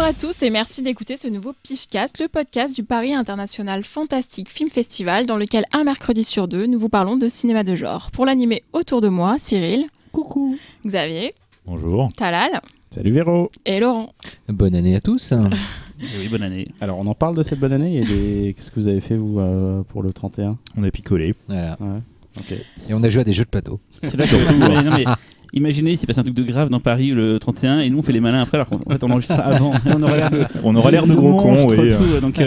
Bonjour à tous et merci d'écouter ce nouveau PIFcast, le podcast du Paris International Fantastic Film Festival, dans lequel un mercredi sur deux, nous vous parlons de cinéma de genre. Pour l'animer autour de moi, Cyril. Coucou. Xavier. Bonjour. Talal. Salut Véro. Et Laurent. Bonne année à tous. Oui, bonne année. Alors on en parle de cette bonne année et qu'est-ce que vous avez fait vous pour le 31 ? On a picolé. Voilà. Ouais. Ok. Et on a joué à des jeux de plateau. C'est là surtout. Mais imaginez s'il passe un truc de grave dans Paris le 31 et nous on fait les malins après alors qu'en fait on enregistre ça avant. On aurait l'air de gros cons, oui. Tout, donc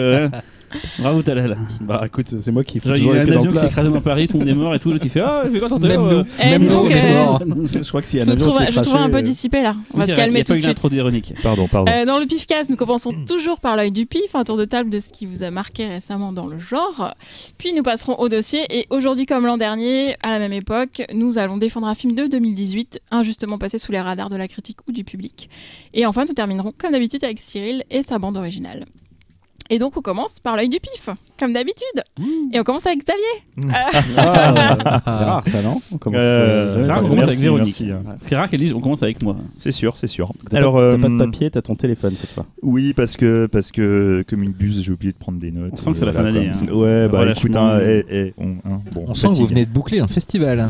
bravo Talal. Bah écoute, c'est moi qui fais Genre, il y toujours a les un pieds dans avion le qui s'est plat. écrasé dans Paris, tout le monde est mort et tout, l'autre il fait ah, fait quoi 31 Même nous. Eh, Même dis nous, donc, on est morts. Je crois que s'il y a un Je avion qui s'est trouve craché, un peu dissipé là. On va se calmer tout de Il n'y a pas eu suite. d'intro ironique. Pardon. Dans le PIFcast, nous commençons toujours par l'œil du pif, un tour de table de ce qui vous a marqué récemment dans le genre. Puis nous passerons au dossier et aujourd'hui comme l'an dernier, à la même époque, nous allons défendre un film de 2018, injustement passé sous les radars de la critique ou du public. Et enfin, nous terminerons comme d'habitude avec Cyril et sa bande originale. Et donc on commence par l'œil du pif, comme d'habitude. Et on commence avec Xavier. c'est rare ça, non ? On commence. C'est rare qu'on commence avec Merci, Véronique. merci. C'est rare qu'elle dise on commence avec moi. C'est sûr. T'as Alors, t'as pas de papier, t'as ton téléphone cette fois. oui, parce que comme une buse, j'ai oublié de prendre des notes. On sent que c'est la fin Voilà, d'année, quoi. hein. Ouais, bah Relâchement. écoute, bon, On sent que vous venez de boucler un festival.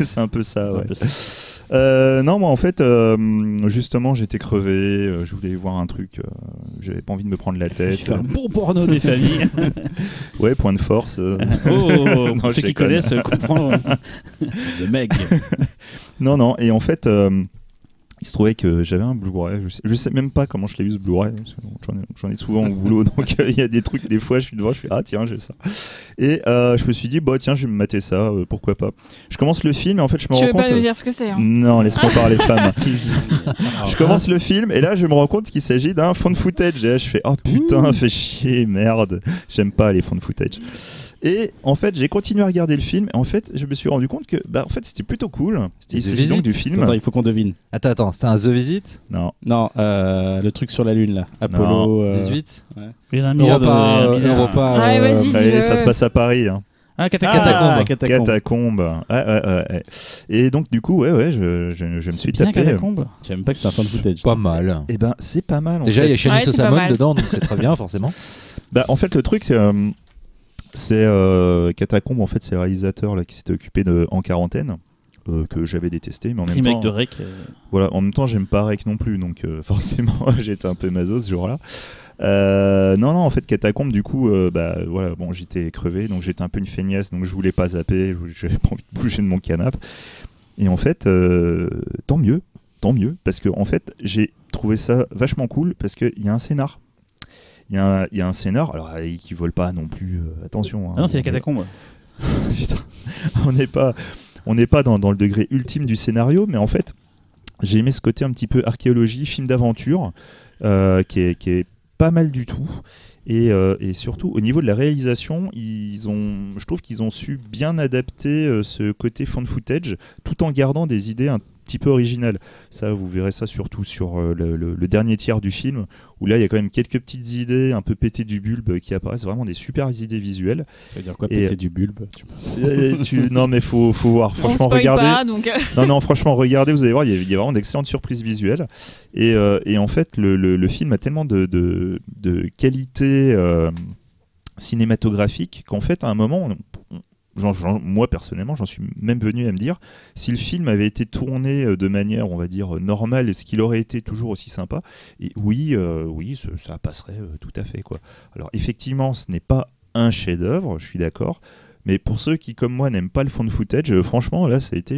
c'est un peu ça, ouais. Un peu ça. Non, moi en fait, justement, j'étais crevé, je voulais voir un truc, j'avais pas envie de me prendre la Je tête. fais un bon porno des familles. Ouais, point de force. Oh, pour je ceux qui déconne. connaissent comprendront. The Meg. Non, et en fait, il se trouvait que j'avais un Blu-ray. Je sais même pas comment je l'ai eu ce Blu-ray. Parce que j'en ai souvent au boulot, donc il y a des trucs, des fois je suis devant, je fais ah tiens, j'ai ça. Et je me suis dit, bah tiens, je vais me mater ça, pourquoi pas. Je commence le film et en fait, je me Tu rends veux compte. pas nous dire ce que c'est, hein ? Non, laisse-moi parler, femme. Je commence le film et là, je me rends compte qu'il s'agit d'un found footage. Et là, je fais oh putain, fais chier, merde. J'aime pas les found footage. Et en fait, j'ai continué à regarder le film. Et en fait, je me suis rendu compte que, en fait, c'était plutôt cool. C'était Il The s'agit donc Visit. du film. Attends, il faut qu'on devine. Attends, c'était un The Visit Non. Non, le truc sur la lune là. Apollo. 18 Il y a un milliard Europa. Ouais, vas-y, Allez, dis-le. ça se passe à Paris. Hein. Ah, Catacombe. Catacombes. Ouais. Et donc, du coup, ouais, je me suis bien tapé. Catacombe. J'aime pas que c'est un fan footage. Pas mal. Et ben, c'est pas mal. Déjà, il y a Shani Ouais, c'est pas Sosamon mal. dedans, donc c'est très bien, forcément. En fait, le truc, c'est Catacombe. En fait, c'est le réalisateur là, qui s'était occupé de En quarantaine. Que j'avais détesté, mais en même Remake temps, de Rec. voilà, en même temps, j'aime pas Rec non plus, donc forcément, j'étais un peu maso ce jour-là. Non, en fait, Catacombe, du coup, voilà, bon, j'étais crevé, donc j'étais un peu une feignasse, donc je voulais pas zapper, j'avais pas envie de bouger de mon canapé. Et en fait, tant mieux, parce que en fait, j'ai trouvé ça vachement cool, parce qu'il y a un scénar. Il y a un scénar, alors qui vole pas non plus, attention. Ah non, c'est la Catacombe. Putain, on n'est pas dans le degré ultime du scénario, mais en fait, j'ai aimé ce côté un petit peu archéologie, film d'aventure, qui est pas mal du tout. Et surtout, au niveau de la réalisation, je trouve qu'ils ont su bien adapter ce côté found footage, tout en gardant des idées un petit peu originales. Ça, vous verrez ça surtout sur le dernier tiers du film, où là, il y a quand même quelques petites idées un peu pétées du bulbe qui apparaissent, vraiment des super idées visuelles. Ça veut dire quoi, Et- péter du bulbe Non, mais faut voir. On Franchement, spoil regardez. pas, donc... Non, franchement, regardez, vous allez voir, il y a vraiment d'excellentes surprises visuelles. Et en fait, le film a tellement de qualité cinématographique qu'en fait, à un moment, moi personnellement, j'en suis même venu à me dire, si le film avait été tourné de manière, on va dire, normale, est-ce qu'il aurait été toujours aussi sympa ? Et oui, ça passerait tout à fait, quoi. Alors, effectivement, ce n'est pas un chef-d'œuvre, je suis d'accord. Mais pour ceux qui, comme moi, n'aiment pas le found footage, franchement, là, ça a été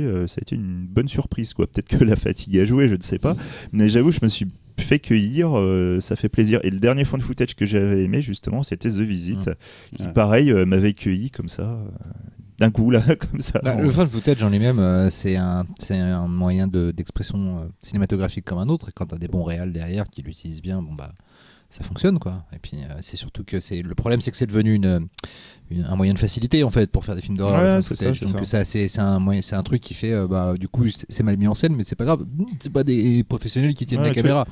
une bonne surprise, quoi. Peut-être que la fatigue a joué, je ne sais pas. Mais j'avoue, je me suis fait cueillir, ça fait plaisir. Et le dernier found footage que j'avais aimé, justement, c'était The Visit, qui, pareil, m'avait cueilli comme ça, d'un coup, là, comme ça. Le fan footage en lui-même, c'est un moyen d'expression cinématographique comme un autre. Et quand tu as des bons réals derrière qui l'utilisent bien, ça fonctionne, quoi. Et puis c'est surtout que le problème, c'est que c'est devenu un moyen de facilité, en fait, pour faire des films d'horreur. Ouais, c'est ça. Donc c'est un truc qui fait du coup c'est mal mis en scène, mais c'est pas grave, c'est pas des professionnels qui tiennent la caméra.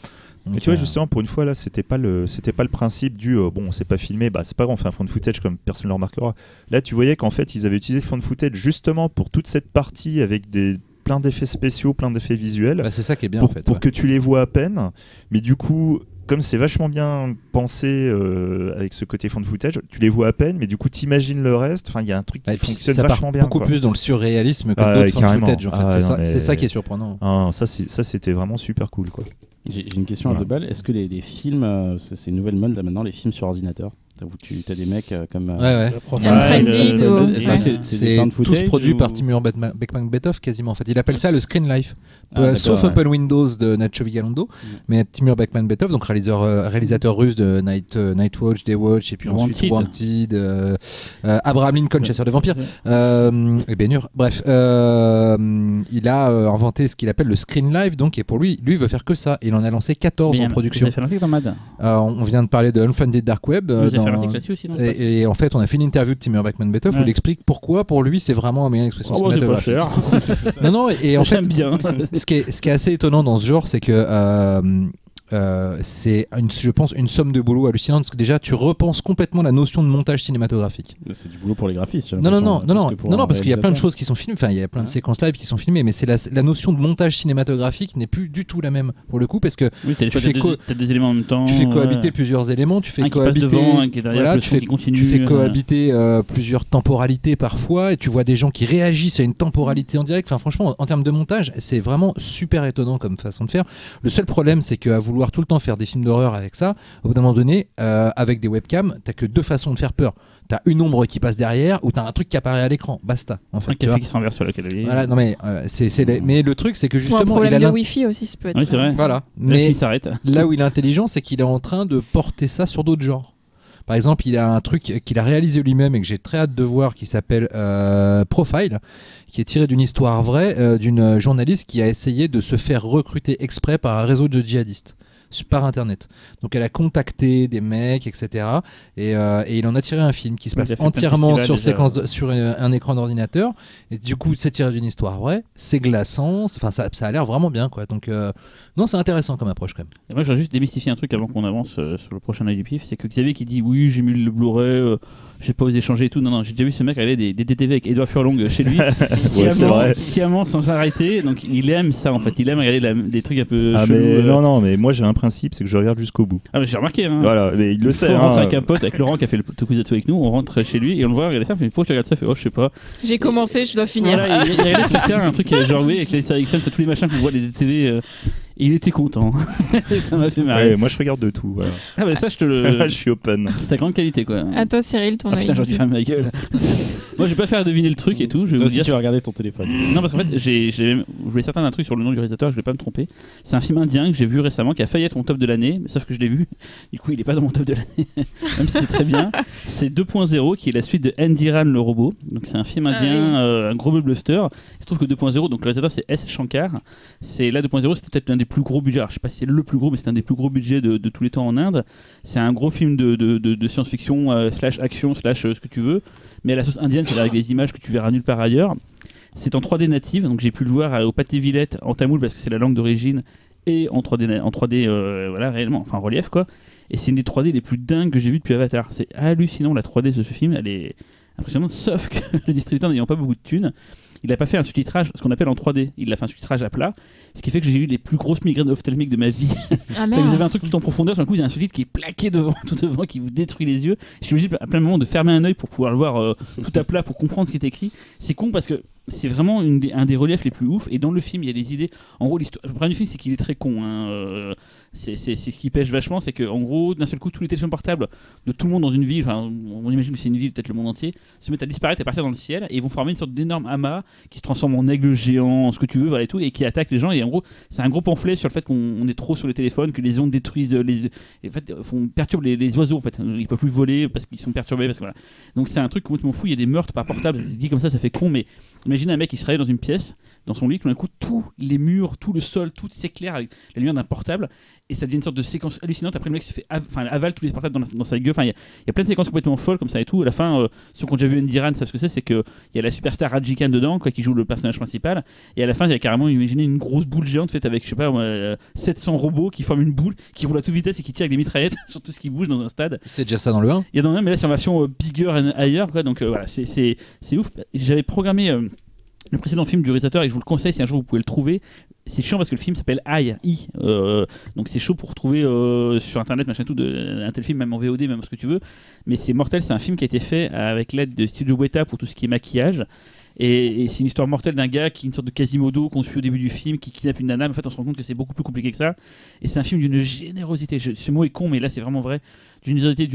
Donc, mais tu vois, justement, pour une fois, là, c'était pas le principe du bon, c'est pas filmé, c'est pas grave, on fait un found footage comme personne ne le remarquera. Là, tu voyais qu'en fait, ils avaient utilisé le found footage justement pour toute cette partie avec des plein d'effets spéciaux, plein d'effets visuels. Bah, c'est ça qui est bien pour, en fait. pour que tu les vois à peine, mais du coup, comme c'est vachement bien pensé avec ce côté fond de footage, tu les vois à peine, mais du coup, t'imagines le reste. Enfin, il y a un truc qui fonctionne ça vachement part bien. beaucoup quoi. plus dans le surréalisme que Ah, d'autres ouais, fond de carrément. footage. En fait. Ah, C'est ça qui est surprenant. Ah, ça, c'était vraiment super cool, quoi. J'ai une question à deux balles. Est-ce que les films, c'est une nouvelle mode là maintenant, les films sur ordinateur où tu as des mecs comme Unfriended ou- Est-ce que ouais. c'est C'est found tous footage produits ou- par Timur Bekmambetov quasiment en fait. Il appelle ça le screen life, d'accord, sauf ouais. Open Windows de Nacho Vigalondo, mais Timur Bekmambetov, donc réalisateur russe de Nightwatch, Daywatch et puis ensuite Wanted, Abraham Lincoln, chasseur de vampires, et Ben-Hur. Bref, il a inventé ce qu'il appelle le screen life, donc et pour lui il veut faire que ça. Il en a lancé 14 en production. Vous avez fait l'article dans Mad. On vient de parler de Unfriended Dark Web. Vous avez fait l'article là-dessus aussi, non? Et en fait, on a fait une interview de Timur Bekmambetov où il explique pourquoi, pour lui, c'est vraiment un moyen d'expression cinématographique. C'est pas cher. Non, et en fait, J'aime bien. ce qui est assez étonnant dans ce genre, c'est que c'est je pense une somme de boulot hallucinante parce que déjà tu repenses complètement la notion de montage cinématographique. C'est du boulot pour les graphistes. Non, parce qu'il y a plein de choses qui sont filmées, enfin il y a plein de séquences live qui sont filmées, mais c'est la notion de montage cinématographique n'est plus du tout la même pour le coup parce que Oui, t'as des éléments en même temps. tu fais cohabiter plusieurs éléments, tu fais un cohabiter, qui passe devant, un qui est derrière, voilà, le son qui continue. tu fais cohabiter plusieurs temporalités parfois, et tu vois des gens qui réagissent à une temporalité en direct. Enfin, franchement, en termes de montage, c'est vraiment super étonnant comme façon de faire. Le seul problème, c'est qu'à vouloir tout le temps faire des films d'horreur avec ça, au bout d'un moment donné, avec des webcams, t'as que deux façons de faire peur. T'as une ombre qui passe derrière, ou t'as un truc qui apparaît à l'écran. Basta. En fait, Un café qui se renverse sur la clavier. Voilà, non mais mais le truc, c'est que Ou un justement, problème de Wi-Fi aussi, ça peut être. Oui, c'est vrai. Voilà. Le Mais film s'arrête. là où il est intelligent, c'est qu'il est en train de porter ça sur d'autres genres. Par exemple, il a un truc qu'il a réalisé lui-même et que j'ai très hâte de voir qui s'appelle Profile, qui est tiré d'une histoire vraie d'une journaliste qui a essayé de se faire recruter exprès par un réseau de djihadistes par internet. Donc elle a contacté des mecs, etc. Et il en a tiré un film qui se passe entièrement sur un écran d'ordinateur. Et du coup, c'est tiré d'une histoire vraie, c'est glaçant, enfin ça a l'air vraiment bien, quoi. Donc non, c'est intéressant comme approche quand même. Et moi, je voudrais juste démystifier un truc avant qu'on avance sur le prochain œil du pif. C'est que Xavier qui dit oui, j'ai mis le Blu-ray, j'ai pas osé changer et tout. Non, j'ai déjà vu ce mec aller des DTV avec Edouard Furlong chez lui, sciemment sans arrêter. Donc il aime ça en fait. Il aime regarder des trucs un peu. Mais non, mais moi j'ai un principe, c'est que je regarde jusqu'au bout. Ah, mais j'ai remarqué. Hein. Voilà, mais il le sait. On rentre avec un pote, avec Laurent qui a fait le Tokusatsu avec nous. On rentre chez lui et on le voit regarder ça. Mais pourquoi tu regardes ça? Fait, oh, je sais pas. J'ai commencé, je dois finir. Voilà, il regardait sur un truc genre oui, avec les Ericsson, tous les machins qu'on voit les DTV. Et il était content. Ça m'a fait marrer. Ouais, moi je regarde de tout. Voilà. Ah bah ça je te le. Je suis open. C'est ta grande qualité quoi. À toi Cyril, ton œil. Putain, j'aurais dû fermer ma gueule. Moi je vais pas faire deviner le truc et tout. Je vais vous dire. Tu vas regarder ton téléphone. Non parce qu'en fait je voulais certain d'un truc sur le nom du réalisateur, je vais pas me tromper. C'est un film indien que j'ai vu récemment qui a failli être mon top de l'année, mais sauf que je l'ai vu. Du coup il est pas dans mon top de l'année, même si c'est très bien. C'est 2.0 qui est la suite de Endiran le robot. Donc c'est un film indien, un gros blockbuster. Il se trouve que 2.0, donc le réalisateur c'est S. Shankar. C'est là 2.0, c'était peut-être l'un des plus gros budgets. Alors, je sais pas si c'est le plus gros, mais c'est un des plus gros budgets de tous les temps en Inde. C'est un gros film de science-fiction slash action slash ce que tu veux, mais à la sauce indienne, c'est avec des images que tu verras nulle part ailleurs. C'est en 3D native, donc j'ai pu le voir au Pâté Villette en tamoul parce que c'est la langue d'origine, et en 3D voilà, réellement, enfin en relief quoi. Et c'est une des 3D les plus dingues que j'ai vues depuis Avatar. C'est hallucinant la 3D de ce film, elle est impressionnante, sauf que le distributeur n'ayant pas beaucoup de thunes, il n'a pas fait un sous-titrage, ce qu'on appelle en 3D. Il a fait un sous-titrage à plat, ce qui fait que j'ai eu les plus grosses migraines ophtalmiques de ma vie. Ah merde. Vous avez un truc tout en profondeur, sur un coup, il y a un sous-titre qui est plaqué tout devant, qui vous détruit les yeux. Je suis obligé à plein moment de fermer un œil pour pouvoir le voir tout à plat, pour comprendre ce qui est écrit. C'est con parce que c'est vraiment un des reliefs les plus ouf. Et dans le film, il y a des idées. En gros, le problème du film, c'est qu'il est très con. Hein. C'est ce qui pêche vachement, c'est qu'en gros, d'un seul coup, tous les téléphones portables de tout le monde dans une ville, enfin, on imagine que c'est une ville, peut-être le monde entier, se mettent à disparaître et à partir dans le ciel, et ils vont former une sorte d'énorme amas qui se transforme en aigle géant, ce que tu veux, voilà et tout, et qui attaque les gens. Et en gros, c'est un gros pamphlet sur le fait qu'on est trop sur les téléphones, que les ondes détruisent en fait, perturbent les oiseaux. En fait, ils peuvent plus voler parce qu'ils sont perturbés. Parce que, voilà. Donc c'est un truc complètement fou. Il y a des meurtres par portable. Dit comme ça fait con, mais imagine un mec qui se réveille dans une pièce, dans son lit, tout d'un coup, tous les murs, tout le sol, tout s'éclaire avec la lumière d'un portable. Et ça devient une sorte de séquence hallucinante. Après, le mec se fait avale tous les portables dans sa gueule. Enfin, il y a plein de séquences complètement folles comme ça et tout. À la fin, ceux qui ont déjà vu Endiran savent ce que c'est qu'il y a la superstar Raji Khan dedans, quoi, qui joue le personnage principal. Et à la fin, il y a carrément imaginé une grosse boule géante faite avec, je sais pas, 700 robots qui forment une boule, qui roule à toute vitesse et qui tire avec des mitraillettes sur tout ce qui bouge dans un stade. C'est déjà ça dans le 1. Il y a dans le 1, mais là, c'est en version bigger and higher, quoi. Donc voilà, c'est ouf. J'avais programmé. le précédent film du réalisateur, et je vous le conseille si un jour vous pouvez le trouver. C'est chiant parce que le film s'appelle I, donc c'est chaud pour trouver sur internet machin tout un tel film, même en VOD, même ce que tu veux. Mais c'est mortel, c'est un film qui a été fait avec l'aide de Studio Weta pour tout ce qui est maquillage. Et c'est une histoire mortelle d'un gars qui est une sorte de Quasimodo qu'on suit au début du film, qui kidnappe une nana. Mais en fait, on se rend compte que c'est beaucoup plus compliqué que ça. Et c'est un film d'une générosité. Ce mot est con, mais là, c'est vraiment vrai. D'une générosité,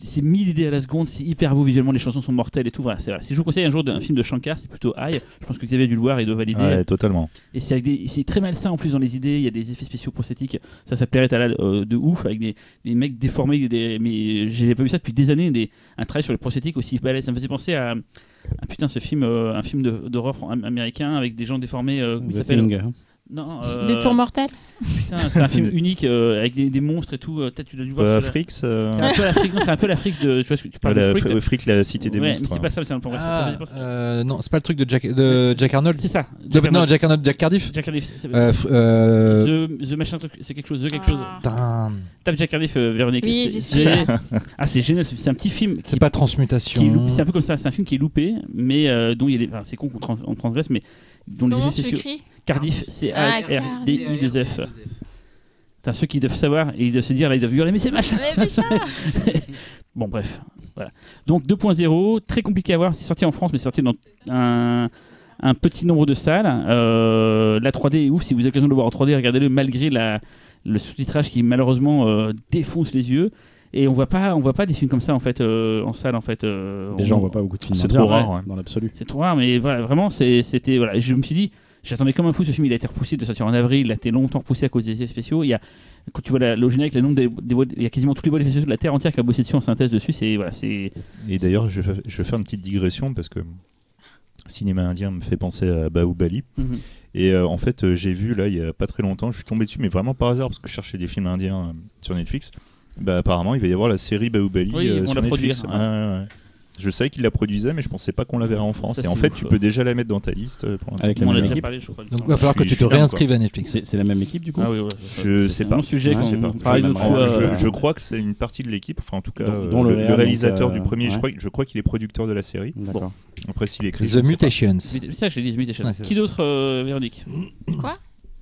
c'est 1000 idées à la seconde, c'est hyper beau visuellement, les chansons sont mortelles et tout. Voilà, c'est vrai. Si je vous conseille un jour un film de Shankar, c'est plutôt Aïe. Je pense que Xavier a dû le voir et doit valider. Ouais, totalement. Et c'est très malsain en plus dans les idées. Il y a des effets spéciaux prosthétiques. Ça plairait à de ouf avec des mecs déformés. Mais j'ai pas vu ça depuis des années. Un travail sur les prosthétiques aussi balèze. Ça me faisait penser à ce film, un film d'horreur américain avec des gens déformés. Comment il s'appelle ? Non, Des tours mortels. Putain, c'est un film unique avec des monstres et tout. Peut-être tu dois dû voir. Fricks. C'est un peu l'Afrique. Non, c'est un peu l'Afrique de. Tu vois ce que tu parles de Frick, la cité des monstres. Mais c'est pas ça. C'est un peu. Non, c'est pas le truc de Jack Arnold. C'est ça. Jack Arnold, Jack Cardiff. Jack Cardiff. The machin truc. C'est quelque chose. Tape Jack Cardiff, Véronique. Oui, j'y suis. C'est génial. C'est un petit film. C'est pas Transmutation. C'est un peu comme ça. C'est un film qui est loupé, mais dont il y a des. C'est con qu'on transgresse, mais dont les effets spéciaux. Cardiff, c'est A-R-D-I-2-F. Ceux qui doivent savoir et ils doivent se dire, là, ils doivent hurler, mais c'est machin. Bon, bref. Voilà. Donc 2.0, très compliqué à voir. C'est sorti en France, mais c'est sorti dans un petit nombre de salles. La 3D est ouf. Si vous avez l'occasion de le voir en 3D, regardez-le malgré le sous-titrage qui malheureusement défonce les yeux. Et on voit pas des films comme ça en fait en salle en fait. Déjà on voit pas beaucoup de films. C'est trop rare dans l'absolu. C'est trop rare, mais voilà, vraiment c'était voilà. Je me suis dit, j'attendais comme un fou ce film. Il a été repoussé de sortir en avril. Il a été longtemps repoussé à cause des effets spéciaux. Quand tu vois le générique, le nombre il y a quasiment tous les voix d'effets spéciaux de la terre entière qui a bossé dessus en synthèse dessus. Et d'ailleurs, je vais faire une petite digression parce que le cinéma indien me fait penser à Bahubali. Et en fait, j'ai vu là il y a pas très longtemps, je suis tombé dessus, mais vraiment par hasard parce que je cherchais des films indiens sur Netflix. Apparemment, il va y avoir la série Bahubali sur Netflix. Ouais. Je savais qu'il la produisait, mais je pensais pas qu'on la verrait en France. Et en fait, tu peux déjà la mettre dans ta liste pour l'instant. Avec la même équipe. Donc il va falloir que tu te réinscrives à Netflix. C'est la même équipe du coup. Ah oui, je sais pas. Je crois que c'est une partie de l'équipe. Enfin, en tout cas, dont le réalisateur du premier. Je crois qu'il est producteur de la série. D'accord. Après, s'il écrit. The Mutations. Ça, je l'ai dit, The Mutations. Qui d'autre, Véronique ? Quoi ?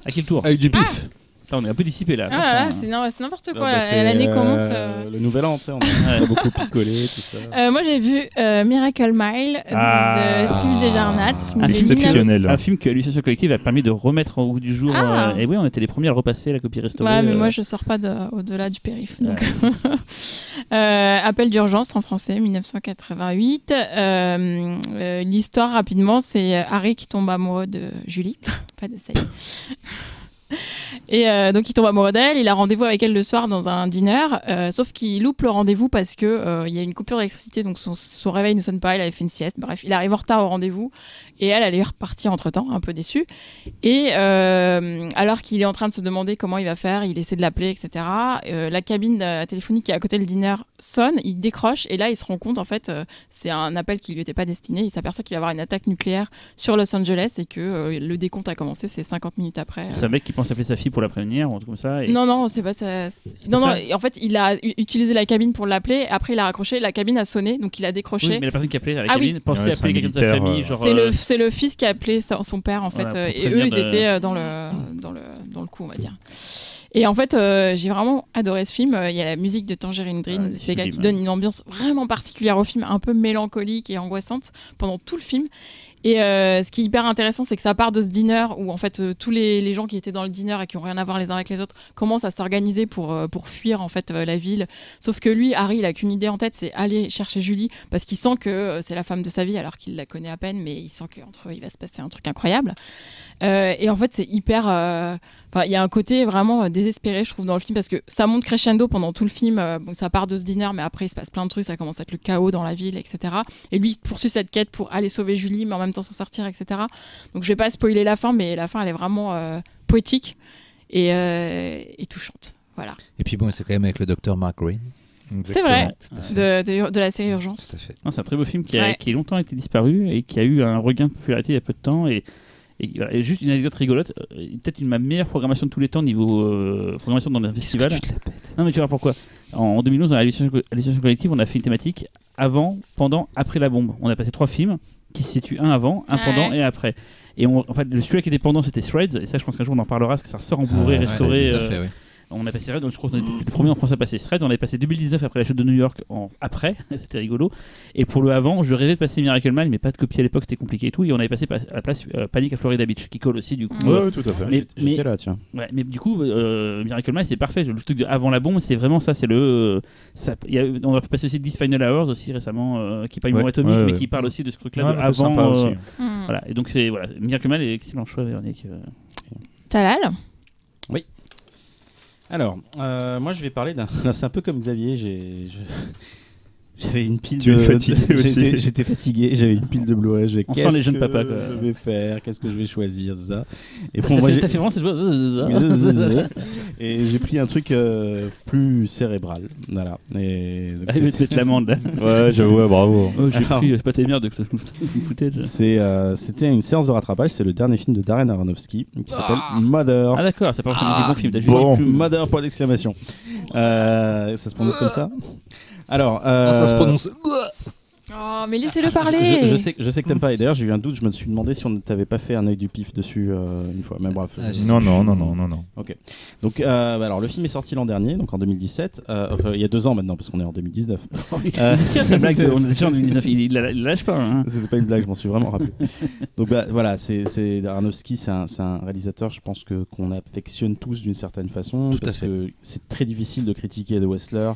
À quel tour ? Avec du pif. On est un peu dissipé là. Ah là, c'est n'importe quoi. L'année commence. Le nouvel an, tu sais, on a beaucoup picolé, tout ça. Moi, j'ai vu Miracle Mile de Steve Desjarnat. Exceptionnel. Un film que l'Illusion Collective a permis de remettre au goût du jour. Et oui, on était les premiers à le repasser, la copie restaurée. Ouais, mais moi, je sors pas au-delà du périph'. Donc. Appel d'urgence en français, 1988. L'histoire, rapidement, c'est Harry qui tombe amoureux de Julie. Pas de ça y est. Et donc il tombe amoureux d'elle, il a rendez-vous avec elle le soir dans un dîner, sauf qu'il loupe le rendez-vous parce que il y a une coupure d'électricité, donc son réveil ne sonne pas, il avait fait une sieste, bref, il arrive en retard au rendez-vous et elle est repartie entre-temps, un peu déçue. Et alors qu'il est en train de se demander comment il va faire, il essaie de l'appeler, etc. La cabine téléphonique qui est à côté du dîner sonne, il décroche et là il se rend compte en fait c'est un appel qui lui était pas destiné, il s'aperçoit qu'il va y avoir une attaque nucléaire sur Los Angeles et que le décompte a commencé, c'est 50 minutes après. C'est un mec qui pense appeler sa fille pour la prévenir ou un truc comme ça. Non, c'est pas ça. Non, en fait, il a utilisé la cabine pour l'appeler. Après, il a raccroché. La cabine a sonné, donc il a décroché. Oui, mais la personne qui appelait à la cabine pensait appeler quelqu'un de sa famille. Genre, c'est le fils qui a appelé son père, en fait. Voilà, et eux, ils étaient dans le coup, on va dire. Et en fait, j'ai vraiment adoré ce film. Il y a la musique de Tangerine Dream, c'est des gars qui donnent une ambiance vraiment particulière au film, un peu mélancolique et angoissante pendant tout le film. Et ce qui est hyper intéressant, c'est que ça part de ce dîner où en fait tous les gens qui étaient dans le dîner et qui ont rien à voir les uns avec les autres commencent à s'organiser pour fuir en fait la ville. Sauf que lui, Harry, il a qu'une idée en tête, c'est aller chercher Julie parce qu'il sent que c'est la femme de sa vie alors qu'il la connaît à peine, mais il sent qu'entre eux il va se passer un truc incroyable. Et en fait, c'est hyper. Il y a un côté vraiment désespéré, je trouve, dans le film parce que ça monte crescendo pendant tout le film. Bon, ça part de ce dîner, mais après il se passe plein de trucs, ça commence à être le chaos dans la ville, etc. Et lui, il poursuit cette quête pour aller sauver Julie, mais en même temps s'en sortir, etc. Donc je vais pas spoiler la fin, mais la fin elle est vraiment poétique et touchante. Voilà. Et puis bon, c'est quand même avec le docteur Mark Green. C'est vrai, de la série Urgence. C'est un très beau film qui a longtemps été disparu et qui a eu un regain de popularité il y a peu de temps. Et juste une anecdote rigolote, peut-être ma meilleure programmation de tous les temps niveau programmation dans un festival. Non mais tu vois pourquoi. En 2011, dans la Hallucination Collective, on a fait une thématique avant, pendant, après la bombe. On a passé 3 films qui se situent un avant, un pendant et après. Et en fait, celui qui était pendant, c'était Threads, et ça, je pense qu'un jour on en parlera, parce que ça ressort en Blu-ray restauré. tout à fait, oui. On a passé Threads, donc je crois qu'on était les premiers en France à passer Threads. On avait passé 2019 après la chute de New York après, c'était rigolo. Et pour le avant, je rêvais de passer Miracle Man, mais pas de copie à l'époque, c'était compliqué et tout. Et on avait passé à la place Panic à Florida Beach, qui colle aussi du coup. Ouais, tout à fait. Mais- J'étais là, tiens. Ouais, mais du coup, Miracle Man, c'est parfait. Le truc de avant la bombe, c'est vraiment ça. C'est le. On a passé aussi 10 Final Hours aussi récemment, qui est pas une bombe atomique, mais qui parle aussi de ce truc-là de Ouais, un peu sympa avant. aussi. Voilà. Et donc, voilà, Miracle Man est excellent choix, Véronique. Talal. Alors, moi je vais parler d'un. C'est un peu comme Xavier, j'avais une pile Tu de. es fatigué aussi. J'étais fatigué, j'avais une pile de Blu-ray. On sent les jeunes papas, quoi. je vais faire, qu'est-ce que je vais choisir, tout ça. Et Ça bon, moi, t'as fait vraiment cette voix. et j'ai pris un truc plus cérébral. Voilà. Et donc, Allez, te mettre l'amende là. Ouais, j'avoue, ouais, bravo. Oh, j'ai pris pas tes merdes de footage. c'était une séance de rattrapage. C'est le dernier film de Darren Aronofsky qui s'appelle Mother. Ah d'accord, ça parle des bons films. T'as juste bon. dit plus- Mother, point d'exclamation. Ça se prononce comme ça. Alors, Ça se prononce. Oh, mais laissez-le parler. je sais que t'aimes pas. Et d'ailleurs, j'ai eu un doute. Je me suis demandé si on ne t'avait pas fait un œil du pif dessus une fois. Mais bref. Non. Donc, alors, le film est sorti l'an dernier, donc en 2017. Enfin, il y a 2 ans maintenant, parce qu'on est en 2019. Tiens, sa blague, on est déjà en 2019, il lâche pas. Hein. C'était pas une blague, je m'en suis vraiment rappelé. Donc voilà, c'est Aronofsky, c'est un réalisateur, je pense qu'on affectionne tous d'une certaine façon, Tout à parce fait. que c'est très difficile de critiquer The Wrestler.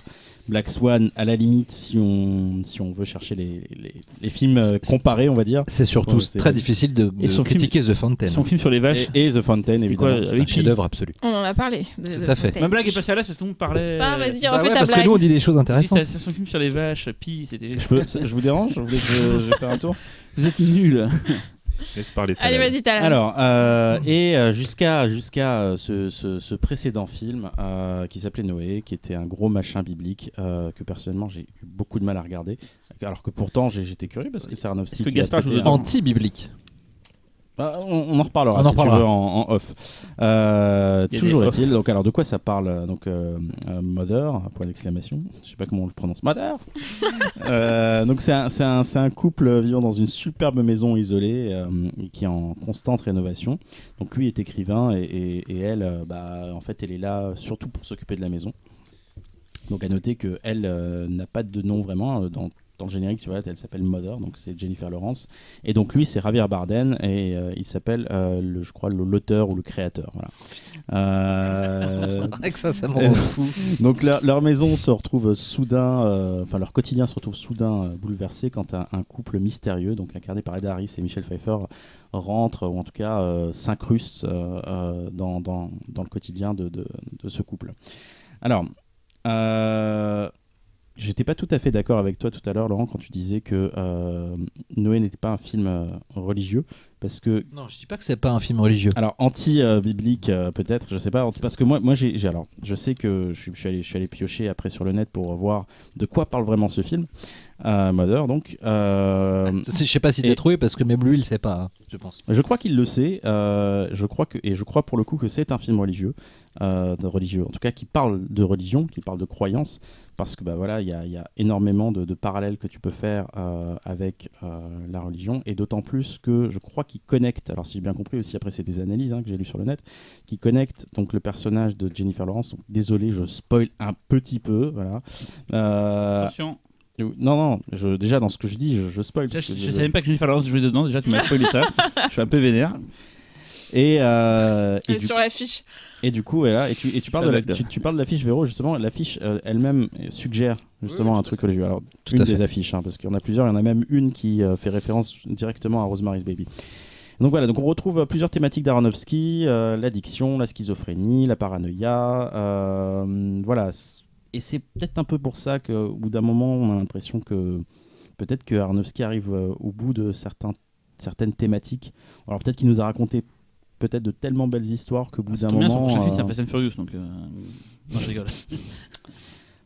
Black Swan, à la limite, si on veut chercher les films comparés, on va dire. C'est surtout Ouais, c'est- très difficile de Et son critiquer The Fountain. Son film sur les vaches. Et The Fountain, C'était évidemment. quoi, C'est avec un qui chef-d'œuvre absolu. On en a parlé. de Tout à fait. Fontaine. Ma blague est passée à là, parce que tout le monde parlait. Bah, vas-y, Bah refais ouais, ta parce blague. que nous on dit des choses Oui, intéressantes. c'est son film sur les vaches, Pi, c'était. Je vous dérange? Vous voulez que je fasse un tour? Vous êtes nuls. Laisse parler. Allez, vas-y, Talal. Alors, jusqu'à ce précédent film qui s'appelait Noé, qui était un gros machin biblique que personnellement j'ai eu beaucoup de mal à regarder, alors que pourtant j'étais curieux parce que c'est Aronofsky Est-ce que qui l'a Gaspard traité, joue dedans Anti-biblique. on en reparlera, On en si tu reparlera. veux, en off. Il y a Toujours des est-il, donc alors de quoi ça parle? Donc Mother, point d'exclamation, je sais pas comment on le prononce, Mother. Donc c'est un couple vivant dans une superbe maison isolée qui est en constante rénovation. Donc lui est écrivain et elle, en fait, elle est là surtout pour s'occuper de la maison. Donc à noter que elle n'a pas de nom vraiment dans le générique, tu vois, elle s'appelle Mother, donc c'est Jennifer Lawrence. Et donc lui, c'est Javier Bardem et il s'appelle, je crois, l'auteur ou le créateur. Voilà. Avec ça me rend fou. Donc leur maison se retrouve soudain, enfin leur quotidien se retrouve soudain bouleversé quand un couple mystérieux, donc incarné par Ed Harris et Michelle Pfeiffer, rentre ou en tout cas s'incruste dans le quotidien de ce couple. Alors. J'étais pas tout à fait d'accord avec toi tout à l'heure, Laurent, quand tu disais que Noé n'était pas un film religieux, parce que Non, je dis pas que c'est pas un film religieux. alors anti-biblique peut-être, je sais pas, parce que moi alors je sais que je suis allé piocher après sur le net pour voir de quoi parle vraiment ce film, Mother donc. Je sais pas si t'as trouvé parce que même lui il sait pas, hein, je pense. Je crois qu'il le sait. Je crois pour le coup que c'est un film religieux, en tout cas qui parle de religion, qui parle de croyance, parce que voilà, il y a énormément de parallèles que tu peux faire avec la religion, et d'autant plus que je crois qu'il connecte. Alors si j'ai bien compris aussi, après c'est des analyses que j'ai lues sur le net, qui connecte donc le personnage de Jennifer Lawrence. Donc, désolé, je spoil un petit peu, voilà. Attention. Non, déjà dans ce que je dis, je spoil. Déjà, parce que je savais même pas que Jennifer Lawrence jouait dedans. Déjà, tu m'as spoilé ça. Je suis un peu vénère. Et Sur l'affiche. Et du coup, voilà, tu parles tu parles de l'affiche Véro, justement. L'affiche elle-même suggère justement un truc religieux. Alors, une des affiches, parce qu'il y en a plusieurs. Il y en a même une qui fait référence directement à Rosemary's Baby. Donc voilà, donc on retrouve plusieurs thématiques d'Aronofsky, l'addiction, la schizophrénie, la paranoïa. Voilà. Et c'est peut-être un peu pour ça qu'au bout d'un moment, on a l'impression que peut-être que Aronofsky arrive au bout de certaines thématiques. Alors peut-être qu'il nous a raconté peut-être de tellement belles histoires qu'au bout d'un moment... Son prochain film, c'est un Fast and Furious, donc... Non, je rigole.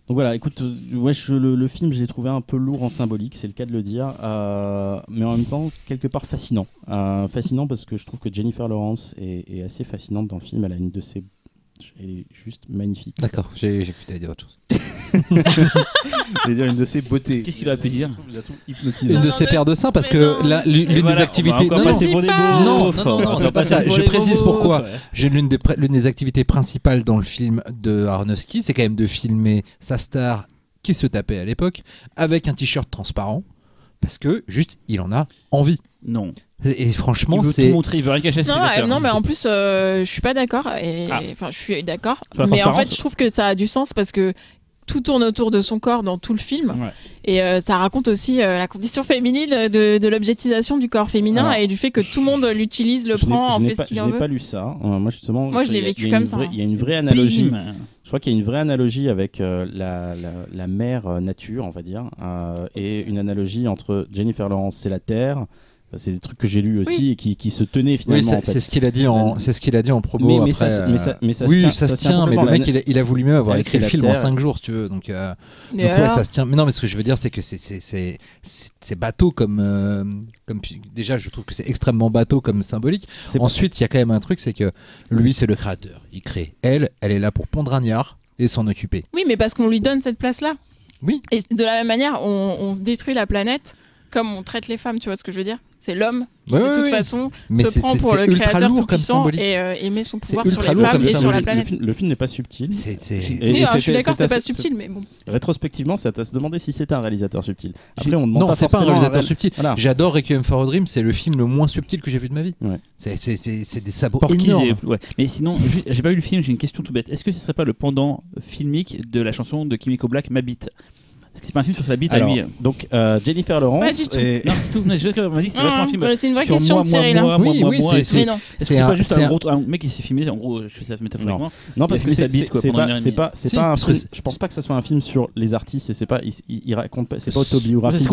Donc voilà, écoute, le film, je l'ai trouvé un peu lourd en symbolique, c'est le cas de le dire, mais en même temps, quelque part fascinant. Fascinant parce que je trouve que Jennifer Lawrence est assez fascinante dans le film. Elle a une de ses... Elle est juste magnifique. D'accord, j'ai cru que t'allais dire autre chose. Je vais dire une de ses beautés. Qu'est-ce qu'il aurait pu dire? Hypnotisant. Une de ses paires de seins, parce que l'une des activités. Non, c'est pas ça. Je précise pourquoi. L'une des activités principales dans le film de Aronofsky, c'est quand même de filmer sa star qui se tapait à l'époque avec un t-shirt transparent, parce que juste il en a envie. Non. Et franchement, il veut c'est. tout montrer, il veut rien cacher. Non, mais en plus, je suis pas d'accord. Enfin, je suis d'accord. Mais en fait, je trouve que ça a du sens parce que tout tourne autour de son corps dans tout le film. Ouais. Et ça raconte aussi la condition féminine de l'objectisation du corps féminin et du fait que tout le monde l'utilise, prend, en fait ce qu'il en veut. Je n'ai pas lu ça. Moi, justement, je l'ai vécu comme ça. Il y a une vraie analogie. Je crois qu'il y a une vraie analogie avec la mère nature, on va dire, et une analogie entre Jennifer Lawrence, c'est la terre. C'est des trucs que j'ai lus aussi et qui se tenaient finalement. Oui, c'est ce qu'il a dit en promo. Mais après, ça se tient. Mais le mec, il a voulu même avoir écrit le film en 5 jours, si tu veux. Donc ouais, ça se tient. Mais non, mais ce que je veux dire, c'est que c'est bateau comme déjà, je trouve que c'est extrêmement bateau comme symbolique. Ensuite, il y a quand même un truc, c'est que lui, c'est le créateur. Il crée. Elle est là pour pondre un yard et s'en occuper. Oui, mais parce qu'on lui donne cette place-là. Oui. Et de la même manière, on détruit la planète comme on traite les femmes, tu vois ce que je veux dire? C'est l'homme qui, de toute façon, se prend pour le créateur tout-puissant et met son pouvoir sur les femmes et sur la planète. Le film n'est pas subtil. Je suis d'accord, c'est pas subtil, mais bon. Rétrospectivement, c'est à se demander si c'est un réalisateur subtil. Après, on demande non, c'est pas un réalisateur subtil. Voilà. J'adore Requiem for a Dream, c'est le film le moins subtil que j'ai vu de ma vie. Ouais. C'est des sabots énormes. Ouais. Mais sinon, j'ai pas vu le film, j'ai une question tout bête. Est-ce que ce serait pas le pendant filmique de la chanson de Kimiko Black, Ma bite? Est-ce que c'est pas un film sur sa bite à lui? Donc Jennifer Lawrence. Pas du tout. Non, tout. C'est vachement un film. C'est une vraie question de Thierry là. Oui, c'est non. Est-ce que c'est pas juste un mec qui s'est filmé? En gros, je fais ça métaphoriquement. Non, parce que c'est pas un truc. Je pense pas que ça soit un film sur les artistes et c'est pas il raconte pas, c'est pas autobiographique.